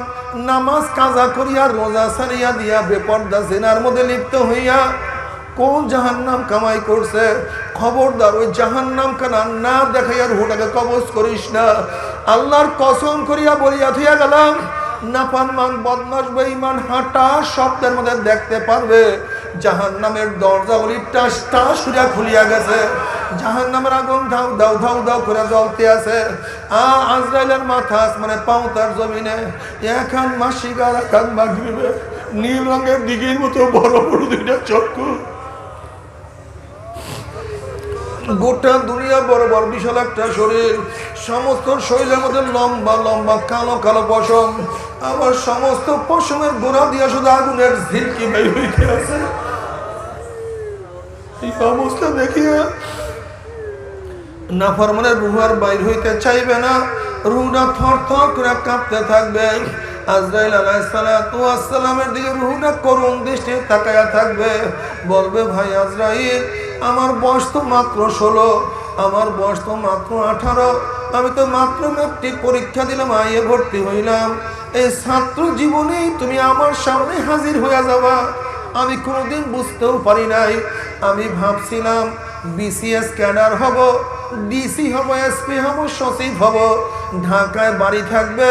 নামাজ কাজা করিয়া রোজা সারিয়া দিয়া বেপর্দা জিনার মধ্যে লিপ্ত হইয়া কোন জাহান্নাম কামাই করছে, খবরদার ওই জাহান্নাম কানা না দেখাইয়া রুহটাকে কবজ করিস না। আল্লাহর কসম করিয়া বলিয়া থইয়া গেলাম, নাফরমান বদমাশ বেঈমান হাঁটা শব্দের মধ্যে দেখতে পারবে জাহান্নামের দরজাগুলি টাস টাস করিয়া খুলিয়া গেছে, জাহান্নামের আগুন ধাউ দাউ ধাউ দাউ করে জ্বলতে আছে। আজরাইলের মাথা আসমানে, পাও তার জমিনে, এখান মাসিকার এখান মাগরিবে, নীল রঙের দিঘির মতো বড় বড় দুইটা চক্ষু, গোটা দুনিয়া বড় বড় বিশাল একটা শরীর, সমস্ত শরীরের মধ্যে লম্বা লম্বা কালো কালো পশম, আবার সমস্ত পশমের গোড়া দিয়া শুধু আগুনের ঝিলকি বের হইতে আছে। এই অবস্থা দেখিয়া নাফরমানের রূহ আর বাইর হইতে চাইবে না, রূহটা থর থর করে কাঁপতে থাকবে। আজরাইল আলাইহিস সালাতু ওয়াস সালামের দিকে রূহটা করুণ দৃষ্টি তাকায়া থাকবে, বলবে, ভাই আজরাইল, আমার বয়স তো মাত্র 16, আমার বয়স তো মাত্র 18, আমি তো মাত্র মেট্রিক পরীক্ষা দিলাম, আইয়ে ভর্তি হইলাম, এই ছাত্র জীবনেই তুমি আমার সামনে হাজির হইয়া যাবা। আমি কোনোদিন বুঝতেও পারি নাই, আমি ভাবছিলাম বিসিএস ক্যাডার হব, ডিসি হব, এসপি হব, সচিব হব, ঢাকায় বাড়ি থাকবে,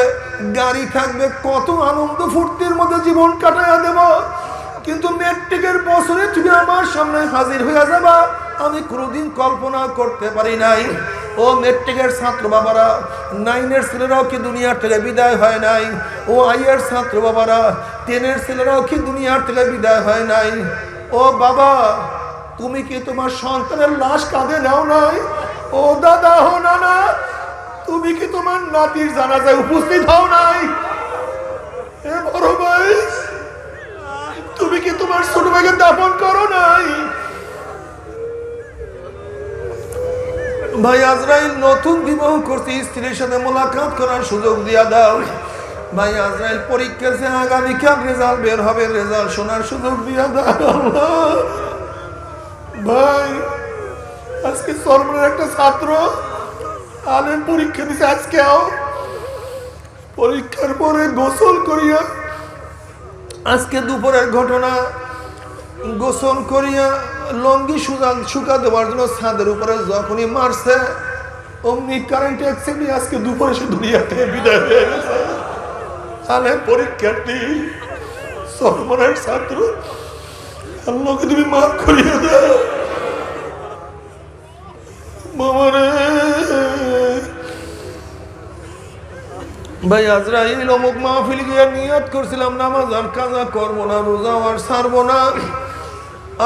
গাড়ি থাকবে, কত আনন্দ ফুর্তির মধ্যে জীবন কাটাইয়া দেব। কিন্তু মেট্রিকের বছরে তুমি আমার সামনে হাজির হইয়া যাবা, আমি কোনোদিন কল্পনা করতে পারি নাই। ও মেট্রিকের ছাত্র বাবারা, 9-এর ছেলেরাও কি দুনিয়ার থেকে বিদায় হয় নাই? ও আইয়ের ছাত্র বাবারা, 10-এর ছেলেরাও কি দুনিয়ার থেকে বিদায় হয় নাই? ও বাবা, তুমি কি তোমার সন্তানের লাশ কাঁধে নাও নাই? ও দাদা, হো নানা, তুমি কি তোমার নাতির জানাজায় উপস্থিত হও নাই? এ বড় ভাই, তুমি কি তোমার ছোট ভাইকে দাফন করো নাই? ভাই আজরাইল, নতুন বিবাহ করতে স্ত্রীর সাথে মোলাকাত করার সুযোগ দিয়া দাও। ভাই আজরাইল, পরীক্ষার যে আগামীকাল রেজাল্ট বের হবে, রেজাল্ট শোনার সুযোগ দিয়া দাও। ভাই, আজকে সরবরের একটা ছাত্র আলেম পরীক্ষা দিছে, আজকেও পরীক্ষার পরে গোসল করিয়া, আজকে দুপুরের ঘটনা, গোসল করিয়া লঙ্গি শুকা দেওয়ার জন্য ছাদের উপরে যখনই মারছে, অমনি কারেন্ট অ্যাক্সিডেন্টে আজকে দুপুরে সে দুনিয়াতে বিদায় হয়ে গেছে। তাহলে পরীক্ষার্থী, সরবরের ছাত্র, আল্লাহকে তুমি মাফ করিয়া দাও বাবারে। ভাই আজরাইল, অমুক মাহফিল গিয়ে নিয়ত করছিলাম নামাজ আর কাজা করবো না, রোজা আর ছাড়বো না,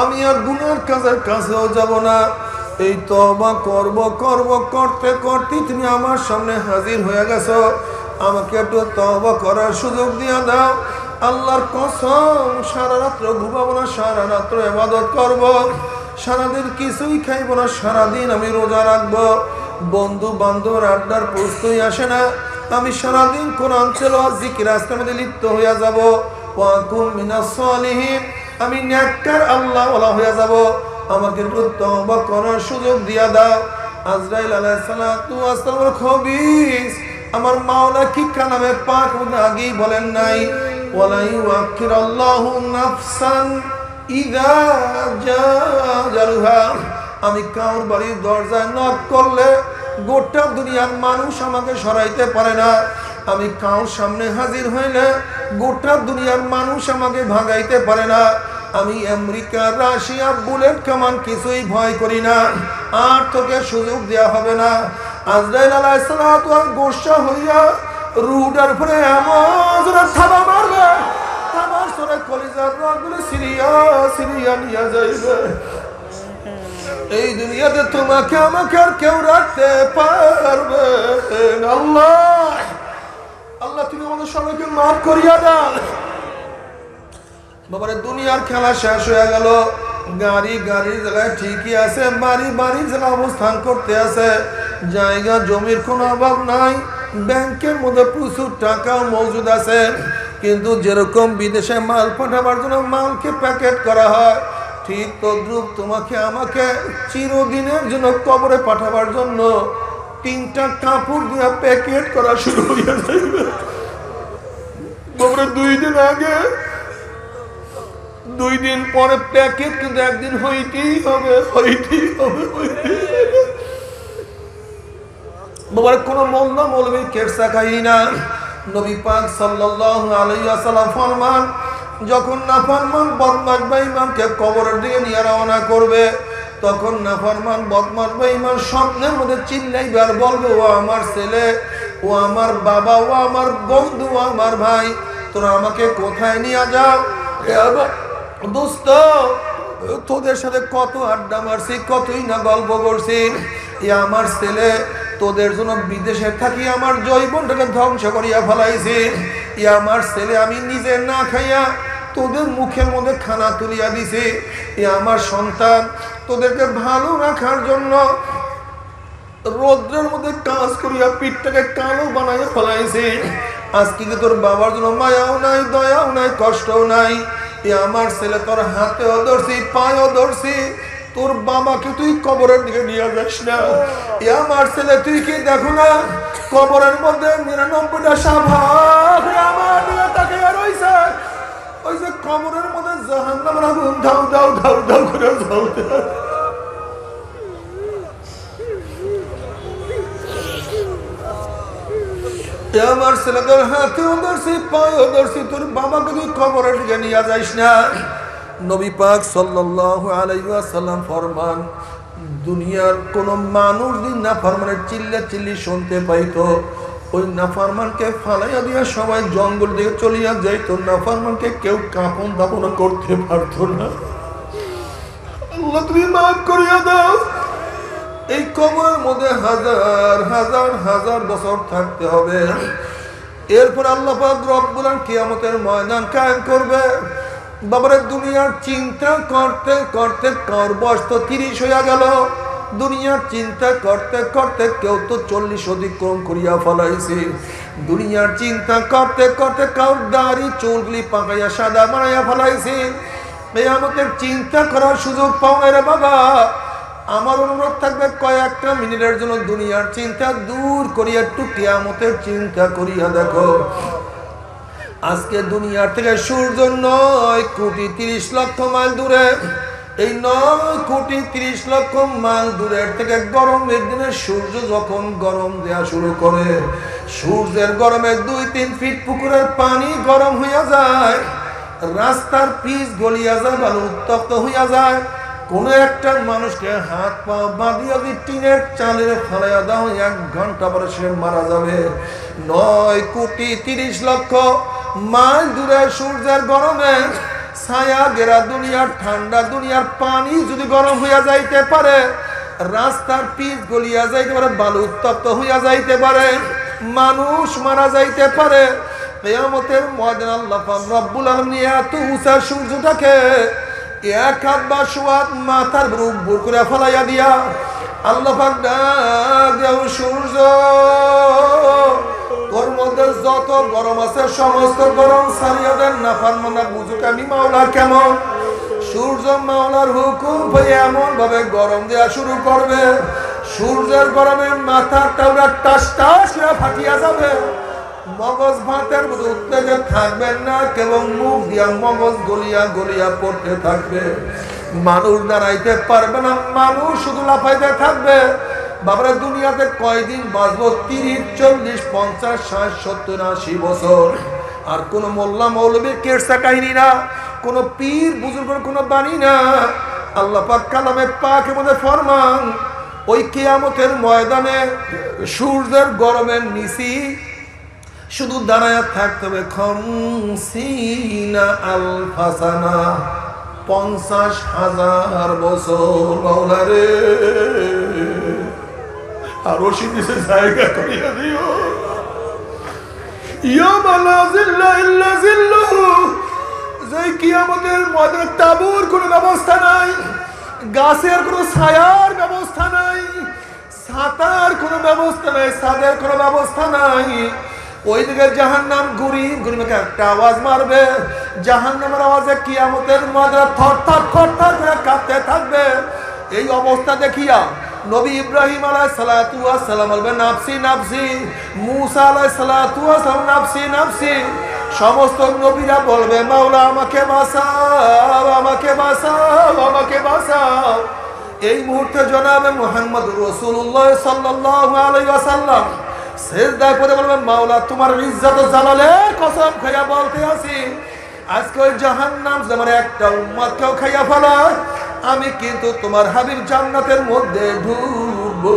আমি আর গুনার কাজের কাছেও যাব না। এই তওবা করব করব করতে করতে তুমি আমার সামনে হাজির হয়ে গেছো, আমাকে একটু তওবা করার সুযোগ দিয়া দাও। আল্লাহর কসম, সারা রাত্র ঘুমাবো না, সারা রাত্র ইবাদত করব, সারাদিন কিছুই খাইবো না, সারাদিন আমি রোজা রাখবো। বন্ধু বান্ধব আড্ডার প্রশ্নই আসে না, আমি সারাদিন কোরআন তেলাওয়াত জিকির আজকের মধ্যে লিপ্ত হইয়া যাব। ওয়া কুম মিনাস সালিহিন, আমি নেককার আল্লাহওয়ালা হইয়া যাব, আমাকে একটু তওবা করার সুযোগ দিয়া দাও। আজরাইল আলাইহিস সালাতু ওয়াস সালামের খবীস আমার মাওলা কি কালামে পাক আগেই বলেন নাই, ওয়ালা ইউআখিরুল্লাহু নাফসান ইযা জালুহা, আমি কাউর বাড়ির দরজায় নক করলে গোটা দুনিয়ার মানুষ আমাকে সরাইতে পারে না। আমি কাউর সামনে হাজির হইলে গোটা দুনিয়ার মানুষ আমাকে ভাগাইতে পারে না। আমি আমেরিকা, রাশিয়া, বুলেট কামান কিছুই ভয় করি না। আর তোকে সুযোগ দেওয়া হবে না। আজরাইল আলাইহিস সালাতু ওয়াস গোসা হইয়া রুডার পরে এমন জোরে থাবা মারবে, থাবার সরে কলিজার রগগুলো সিরিয়া সিরিয়া নিয়ে যাইবে। এই দুনিয়াতে তোমাকে আমাকে আর কেউ রাখতে পারবে না। আল্লাহ আল্লাহ তুমি আমাদের সবাইকে মাফ করিয়া দাও। বাবারে দুনিয়ার খেলা শেষ হয়ে গেল। গাড়ি গাড়ির জায়গায় ঠিকই আছে, বাড়ি বাড়ির জায়গায় অবস্থান করতে আছে, জায়গা জমির কোনো অভাব নাই, ব্যাংকের মধ্যে প্রচুর টাকাও মজুদ আছে। কিন্তু যেরকম বিদেশে মাল পাঠাবার জন্য মালকে প্যাকেট করা হয়, ঠিক তদ্রুপ তোমাকে আমাকে চিরদিনের জন্য কবরে পাঠাবার জন্য 3টা কাপড় দিয়ে প্যাকেট করা শুরু হয়ে যাবে। কবরে 2 দিন আগে 2 দিন পরে প্যাকেট, কিন্তু একদিন হইতেই হবে, হইতেই হবে, হইতেই হবে। বাবার কোনো মোল্লা মৌলবীর কেরসা খাই না। নবী পাক সাল্লাল্লাহু আলাইহি ওয়াসাল্লাম ফরমান, যখন নাফরমান বদমাশ বেঈমানকে কবরের দিকে নিয়ে রওনা করবে, তখন নাফরমান বদমাশ বেঈমান স্বপ্নের মধ্যে চিল্লাইবে আর বলবে, ও আমার ছেলে, ও আমার বাবা, ও আমার বন্ধু, ও আমার ভাই, তোরা আমাকে কোথায় নিয়ে যাও? দোস্ত, তোদের সাথে কত আড্ডা মারছি, কতই না গল্প করছি। আমার ছেলে, তোদের জন্য বিদেশে থাকি আমার জৈবনটাকে ধ্বংস করিয়া ফেলাইছি। আমার ছেলে, আমি নিজে না খাইয়া তোদের মুখের মধ্যে খানা তুলিয়া দিছি। আমার সন্তান, তোদেরকে ভালো রাখার জন্য রৌদ্রের মধ্যে কাজ করিয়া পিঠটাকে কালো বানাইয়া ফেলাইছি। আজকে কি তোর বাবার জন্য মায়াও নাই, দয়াও নাই, কষ্টও নাই? আমার ছেলে, তোর হাতেও ধরছি, পায়েও ধরছি, তোর বাবাকে তুই কবরের দিকে নিয়ে যাস না। আমার ছেলে, তুই কি দেখো না কবরের মধ্যে 99টা সাপ আমার দিকে তাকিয়ে রইছে? ওই যে কবরের মধ্যে জাহান্নামের আগুন ধাউ ধাউ ধাউ ধাউ করে জ্বলতে। আমার ছেলে, তোর হাতেও ধরছি, পায়েও ধরছি, তোর বাবাকে তুই কবরের দিকে নিয়ে যাইস না। নবী পাক সাল্লাল্লাহু আলাইহি ওয়াসাল্লাম ফরমান, দুনিয়ার কোন মানুষ যদি নাফরমানের চিল্লাচিল্লি শুনতে পাইতো, ওই নাফরমানকে ফালাইয়া দিয়া সবাই জঙ্গল দিকে চলিয়া যাইতো। নাফরমানকে কেউ কাপন দাপন করতে পারতো না। আল্লাহ তুমি মাফ করিয়া দাও। এই কবরের মধ্যে হাজার হাজার হাজার বছর থাকতে হবে। এরপর আল্লাহ পাক রব্বুল আলামিন কিয়ামতের ময়দান কায়েম করবে। বাবারে দুনিয়ার চিন্তা করতে করতে কার বয়স তো 30 হইয়া গেল। দুনিয়ার চিন্তা করতে করতে কেউ তো 40 অতিক্রম করিয়া ফেলাইছে। দুনিয়ার চিন্তা করতে করতে কার দাড়ি চুলগুলি পাকাইয়া সাদা বানাইয়া ফেলাইছে। কিয়ামতের চিন্তা করার সুযোগ পাও না রে বাবা। আমার অনুরোধ থাকবে, কয়েকটা মিনিটের জন্য দুনিয়ার চিন্তা দূর করিয়া একটু কিয়ামতের চিন্তা করিয়া দেখো। আজকে দুনিয়ার থেকে সূর্য 9 কোটি 30 লক্ষ মাইল দূরে। এই 9 কোটি 30 লক্ষ মাইল দূরের থেকে গরমের দিনে সূর্য যখন গরম দেয়া শুরু করে, সূর্যের গরমে 2-3 ফিট পুকুরের পানি গরম হইয়া যায়, রাস্তার পিচ গলিয়া যায়, বালু উত্তপ্ত হইয়া যায়। কোন একটা মানুষকে হাত পা বাঁধিয়া যদি টিনের চালের ফেলাইয়া দাও, 1 ঘন্টা পরে সে মারা যাবে। 9 কোটি 30 লক্ষ মাইল দূরে সূর্যের গরমে ছায়া ঘেরা দুনিয়ার ঠান্ডা দুনিয়ার পানি যদি গরম হইয়া যাইতে পারে, রাস্তার পিচ গলিয়া যাইতে পারে, বালু উত্তপ্ত হইয়া যাইতে পারে, মানুষ মারা যাইতে পারে। কিয়ামতের ময়দানে আল্লাহ পাক রব্বুল আলামিন এত উঁচা সূর্যটাকে 1 হাত বা সোয়াত মাথার উপর করে ফেলাইয়া দিয়া আল্লাহ পাক ডাক দেও, সূর্য তোর মধ্যে যত গরম আছে সমস্ত গরম ছাড়িয়া দেন। নাফরমানরা বুঝুক আমি মাওলা কেমন। সূর্য মাওলার হুকুম পেয়ে এমন ভাবে গরম দেওয়া শুরু করবে, সূর্যের গরমে মাথাটা টাস টাস করে ফাটিয়া যাবে। মগজ ভাতের মতো উত্তেজে থাকবেন না, কেবল মুখ দিয়া মগজ গলিয়া গলিয়া পড়তে থাকবে। মানুষ দাঁড়াইতে পারবে না, মানুষ শুধু লাফাইতে থাকবে। বাবারা দুনিয়াতে কয়দিন বাঁচবো? 30, 40, 50, 60, 70, 80 বছর। আর কোন মোল্লা মৌলবীর কেরসা কাহিনী না, কোন পীর বুজুর্গের কোন বাণী না। আল্লাহ পাক কালামে পাকের মধ্যে ফরমান, ওই কিয়ামতের ময়দানে সূর্যের গরমের নিচি শুধু দাঁড়ায় থাকতে হবে 50,000 সানা, 50,000 বছর। মাওলারে আরো সিনিসে জায়গা করিয়া দিও। ইয়ামা লা জিল্লা ইল্লা জিল্লুহু, যে কিয়ামতের ময়দানে তাঁবুর কোনো ব্যবস্থা নাই, গাছের কোনো ছায়ার ব্যবস্থা নাই, ছাতার কোনো ব্যবস্থা নাই, ছাদের কোনো ব্যবস্থা নাই। ওই দিকে জাহান্নাম ঘুরি ঘুরি একটা আওয়াজ মারবে, জাহান্নামের আওয়াজে কিয়ামতের ময়দানে থরথর থরথর করে কাঁপতে থাকবে। এই অবস্থা দেখিয়া নবী ইব্রাহিম আলাইহিস সালাতু ওয়াস সালাম বলবেন নাফসি নাফসি, মূসা আলাইহিস সালাতু ওয়াস সালাম নাফসি নাফসি। সমস্ত নবীরা বলবে মাওলা আমাকে বাঁচাও, আমাকে বাঁচাও, আমাকে বাঁচাও। এই মুহূর্তে জনাবে মুহাম্মদ রাসূলুল্লাহ সাল্লাল্লাহু আলাইহি ওয়াসাল্লাম সিজদায় পড়ে বলবেন মাওলা তোমার ইজ্জত ও জালালের কসম খাইয়া বলতে আছি, আজকে ওই জাহান্নাম যেমন একটা উম্মতকেও খাইয়া ফেলায়, আমি কিন্তু তোমার হাবিব জান্নাতের মধ্যে ঢুকবো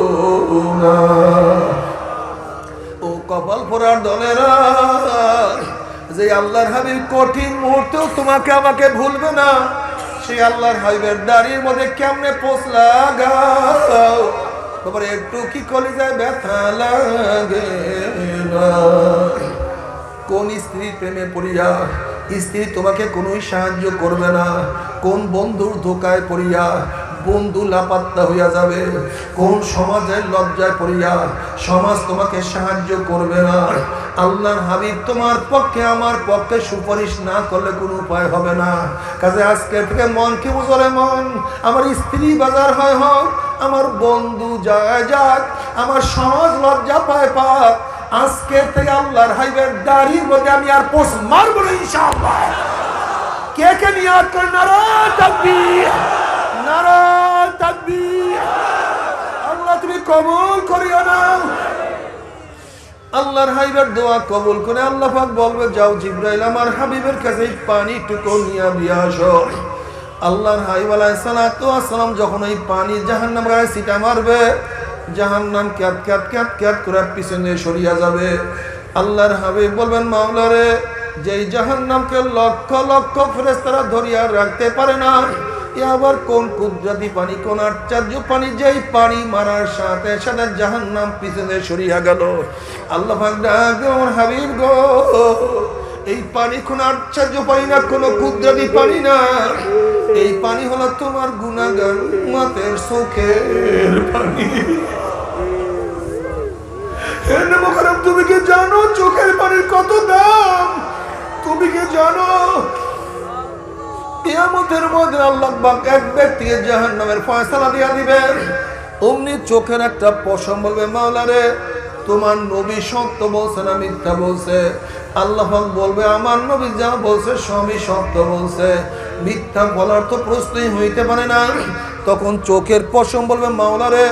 না। ও কপাল পোড়ার দলেরা, যে আল্লাহর হাবিব কঠিন মুহূর্তেও তোমাকে আমাকে ভুলবে না, সেই আল্লাহর হাবিবের দাড়ির মধ্যে কেমনে পোষ লাগাও, তারপরে একটু কি কলিজায় ব্যথা লাগে না। কোন স্ত্রীর প্রেমে পড়িয়া স্ত্রী তোমাকে কোনোই সাহায্য করবে না, কোন বন্ধুর ধোকায় পড়িয়া বন্ধু লাপাত্তা হইয়া যাবে, কোন সমাজের লজ্জায় পড়িয়া সমাজ তোমাকে সাহায্য করবে না। আল্লাহর হাবিব তোমার পক্ষে আমার পক্ষে সুপারিশ না করলে কোনো উপায় হবে না। কাজে আজকে থেকে মন কি বুঝলে মন, আমার স্ত্রী বাজার হয় হোক, আমার বন্ধু যায় যাক, আমার সমাজ লজ্জা পায় পাক, আজকে থেকে আল্লাহর হাবিবের দাড়ির মধ্যে আমি আর পোষ মারবো না ইনশাআল্লাহ। কে কে নিয়াত করে নারা তাকবীর, নারা তাকবীর। আল্লাহ তুমি কবুল করিও না। আল্লাহর হাবিবের দোয়া কবুল করে আল্লাহ পাক বলবে যাও জিবরাইল আমার হাবিবের কাছে পানি টুকু নিয়ে দিয়ে আসো। আল্লাহর হাবিব আলাইহিস সালাতু ওয়াস সালাম যখন এই পানি জাহান্নামের গায়ে ছিটা মারবে, জাহান্নাম ক্যাত ক্যাত ক্যাত ক্যাত করে পিছনে সরিয়া যাবে। আল্লাহর হাবিব বলবেন মাওলারে, যেই জাহান্নামকে লক্ষ লক্ষ ফেরেশতারা ধরিয়া রাখতে পারে না, এ আবার কোন কুদরতি পানি, কোন আশ্চর্য পানি, যেই পানি মারার সাথে সাথে জাহান্নাম পিছনে সরিয়া গেল। আল্লাহ পাক ডাকবে আমার হাবিব গো, এই পানি কোন আশ্চর্য পানি না, কোন কুদরতি পানি না, এই পানি হলো তোমার গুনাহগার উম্মতের চোখের পানি। হে নবী করম, তুমি কি জানো চোখের পানির কত দাম? তুমি কি জানো কিয়ামতের মধ্যে আল্লাহ পাক এক ব্যক্তিকে জাহান্নামের ফয়সালা দিয়া দিবেন, অমনি চোখের একটা পশম বলবে মাওলারে তোমার নবী সত্য বলছে না মিথ্যা বলছে? আল্লাহ পাক বলবে আমার নবী যা বলছে সবই সত্য বলছে, মিথ্যা বলার তো প্রশ্নই হইতে পারে না। তখন চোখের পশম বলবে মাওলারে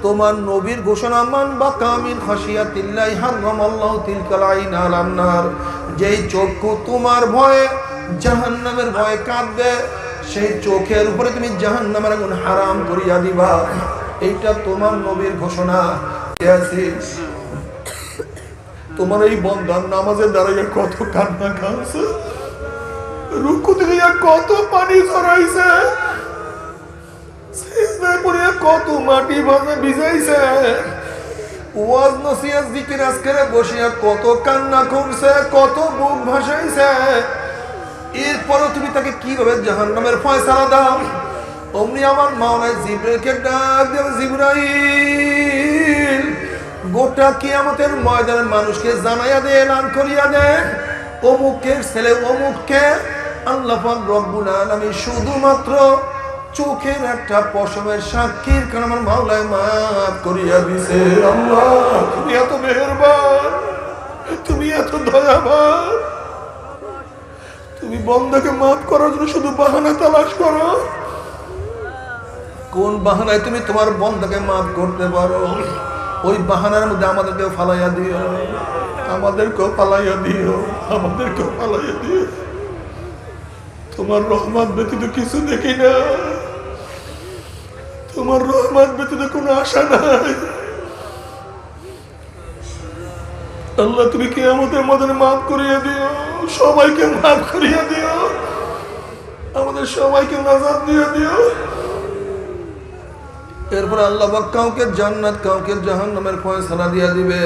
তোমার নবীর ঘোষণা মান বা কামিন খাশিয়াতিল্লাহি হারামাল্লাহু তিলকাল আইনা আলান নার, যেই চক্ষু তোমার ভয়ে জাহান্নামের ভয়ে কাঁদবে, সেই চোখের উপরে তুমি জাহান্নামের আগুন হারাম করিয়া দিবা। এইটা তোমার নবীর ঘোষণা। তোমার এই বন্ধার নামাজে দাঁড়াইয়া কত কান্না কাঁদছে, রুকু থেকে কত পানি ঝরাইছে, সিজদায় পড়িয়া কত মাটি ভিজাইছে, ওয়াজ নসিহত জিকির আজকারে বসিয়া কত কান্না করছে, কত বুক ভাসাইছে। এরপরও তুমি তাকে কিভাবে জাহান্নামের ফয়সালা দাও? অমনি আমার মাওলা জিবরাইলকে ডাক দেবে, জিবরাইল গোটা কিয়ামতের ময়দানে মানুষকে জানাইয়া দে, এলান করিয়া দে, অমুকের ছেলে অমুককে আল্লাহ পাক রব্বুল আলামিন শুধুমাত্র চোখের একটা পশমের সাক্ষীর কারণে আমার মাওলায় মাফ করিয়া দিছে। আল্লাহ তুমি এত মেহেরবান, তুমি এত দয়াবান, তুমি বন্দাকে মাফ করার জন্য শুধু বাহানা তালাশ করো। কোন বাহানায় তুমি তোমার বন্দাকে মাফ করতে পারো, ওই বাহানার মধ্যে আমাদেরকেও ফালাইয়া দিও, আমাদেরকেও ফালাইয়া দিও, আমাদেরকেও ফালাইয়া দিও। তোমার রহমত ব্যতীত কিছু দেখি না, তোমার রহমত ব্যতীত কোনো আশা নাই। আল্লাহ তুমি কিয়ামতের ময়দানে মাফ করিয়ে দিও, সবাইকে মাফ করিয়ে দিও, আমাদের সবাইকে নাজাত দিয়ে দিও। এরপর আল্লাহ পাক কাউকে জান্নাত কাউকে জাহান্নামের ফয়সালা দিয়ে দিবে।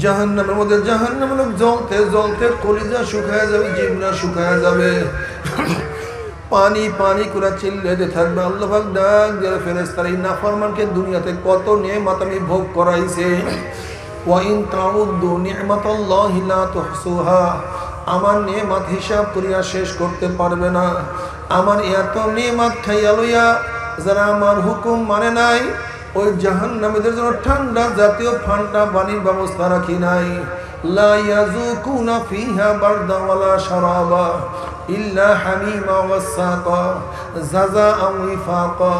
জাহান্নামের মধ্যে জাহান্নামের লোক জ্বলতে জ্বলতে কলিজা শুকায় যাবে, জিহ্বা শুকায় যাবে, পানি পানি করে চিল্লাতে থাকবে। আল্লাহ পাক ডাক দিয়ে ফেরেশতারা এই নাফরমানকে দুনিয়াতে কত নেয়ামত আমি ভোগ করাইছে, ওয়া ইন তাউদ্দু নি'মাতাল্লাহি লা তুহসুহা, আমার নেয়ামত হিসাব করিয়া শেষ করতে পারবে না। আমার এত নেয়ামত খাইয়া লইয়া যারা আমার হুকুম মানে নাই, ওই জাহান্নামীদের জন্য ঠান্ডা জাতীয় ঠান্ডা পানির ব্যবস্থা রাখি নাই। লা ইয়াযুকুনা ফিহা বারদা ওয়ালা শারাবা ইল্লা হামিমা ওয়াসাকা জাযাআন ওয়াফাকা,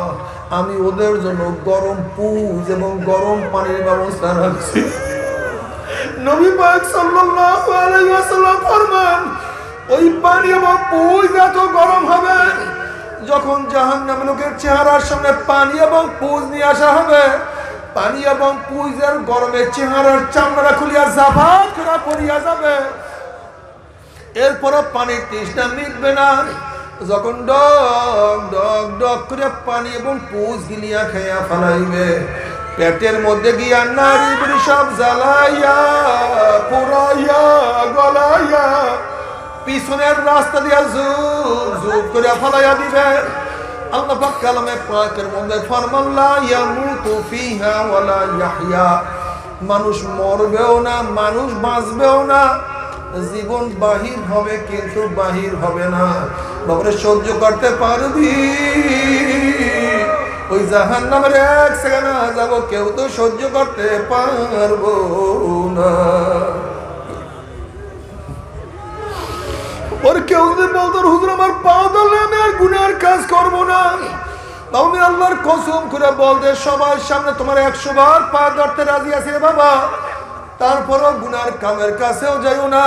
আমি ওদের জন্য গরম পুজ এবং গরম পানির ব্যবস্থা রাখছি। নবী পাক সাল্লাল্লাহু আলাইহি ওয়াসাল্লাম ফরমান, ওই পানি এবং পুজ এত গরম হবে, যখন জাহান্নামী লোকের চেহারার সামনে পানি এবং পুজ নিয়ে আসা হবে, পানি এবং পুজের গরমে চেহারার চামড়া খুলিয়া জাফাত করে পড়িয়া যাবে। এরপরও পানির তৃষ্ণা মিটবে না, যখন ডক ডক ডক করে পানি এবং পুজ গিলিয়া খাইয়া ফেলাইবে, পেটের মধ্যে গিয়া নারী বুড়ি সব জ্বালাইয়া পুরাইয়া গলাইয়া পিছনের রাস্তা দিয়া জুব জুব করে ফলাইয়া দিবে। আল্লাহ পাক কালামে পাকের মধ্যে ফরমান, লা ইয়ামুতু ফিহা ওয়ালা ইয়াহইয়া, মানুষ মরবেও না, মানুষ বাঁচবেও না, জীবন বাহির হবে কিন্তু বাহির হবে না। বাবারে সহ্য করতে পারবি? ওই জাহান্নামের এক সেকেন্ড যাব, কেউ তো সহ্য করতে পারবো না। ওর কেউ যদি বলতো হুজুর আমার পাও ধরলে আমি আর গুনার কাজ করবো না, আমি আল্লাহর কসম করে বলতে সবার সামনে তোমার 100 বার পা ধরতে রাজি আছি রে বাবা, তারপরও গুনার কামের কাছেও যাইও না।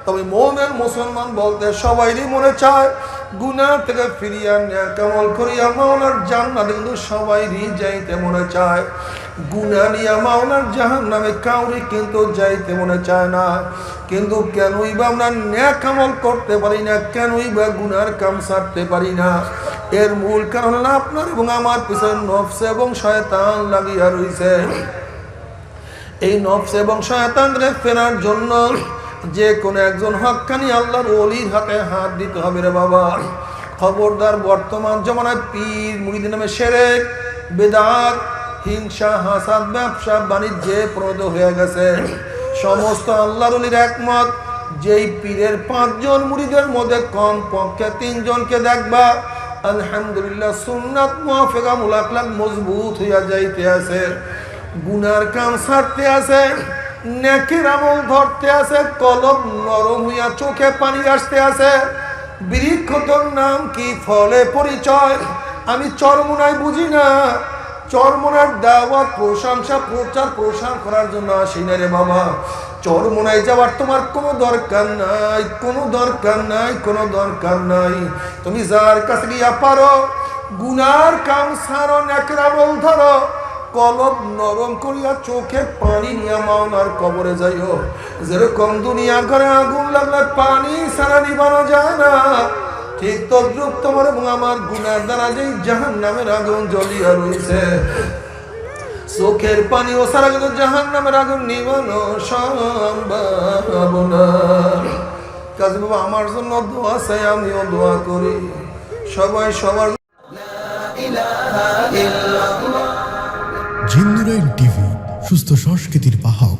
তবে মুমিন মুসলমান বলতে সবাইরই মনে চায় গুনাহ থেকে ফিরিয়া নেক আমল করিয়া মাওলার জান্নাতে, কিন্তু সবাইরই যাইতে মনে চায়। গুনাহ নিয়ে মাওলার জাহান্নামে কাউরি কিন্তু যাইতে মনে চায় না। কিন্তু কেনই বা আমরা নেক আমল করতে পারি না, কেনই বা গুনার কাম ছাড়তে পারি না? এর মূল কারণ হলো আপনার এবং আমার পিছনে নফস এবং শয়তান লাগিয়া রইছে। এই নফস এবং শয়তানকে ফেরার জন্য যে কোনো একজন হক্কানি আল্লাহর ওলির হাতে হাত দিতে হবে রে বাবা। খবরদার, বর্তমান জমানায় পীর মুরিদের নামে শিরক, বিদআত, হিংসা, হাসাদ, ব্যবসা বাণিজ্যে প্রবৃত্ত হয়ে গেছে। সমস্ত আল্লাহর ওলির একমত, যেই পীরের 5 জন মুরিদের মধ্যে কম পক্ষে 3 জনকে দেখবা আলহামদুলিল্লাহ সুন্নাত মুআফিকা মুলাকলাক মজবুত হইয়া যাইতে আছে, গুনার কাম ছাড়তে আছে, নেকের আমল ধরতে আছে, কলব নরম হইয়া চোখে পানি আসতে আছে। বৃক্ষতর নাম কি, ফলে পরিচয় আমি চরমোনাই বুঝি না। চরমোনার দাওয়াত, প্রশংসা, প্রচার প্রসার করার জন্য আসি না রে বাবা। চরমোনাই যাওয়ার তোমার কোনো দরকার নাই, কোনো দরকার নাই, কোনো দরকার নাই। তুমি যার কাছে গিয়া পারো গুনার কাম ছাড়ো, নেকের আমল ধরো, কলব নরম করিয়া চোখে পানি নিয়া মাওলার কবরে যাইও। যেরকম দুনিয়া ঘরে আগুন লাগলে পানি ছাড়া নিবানো যায় না, ঠিক তদ্রুপ তোমার এবং আমার গুনার দ্বারা যেই জাহান্নামের আগুন জ্বলিয়া রয়েছে, চোখের পানি ও সারা কিন্তু জাহান্নামের আগুন নিবানো সম্ভব না। কাজী বাবা আমার জন্য দোয়া চাই, আমিও দোয়া করি, সবাই সবার। জিন্নুরাইন টিভি, সুস্থ সংস্কৃতির বাহক।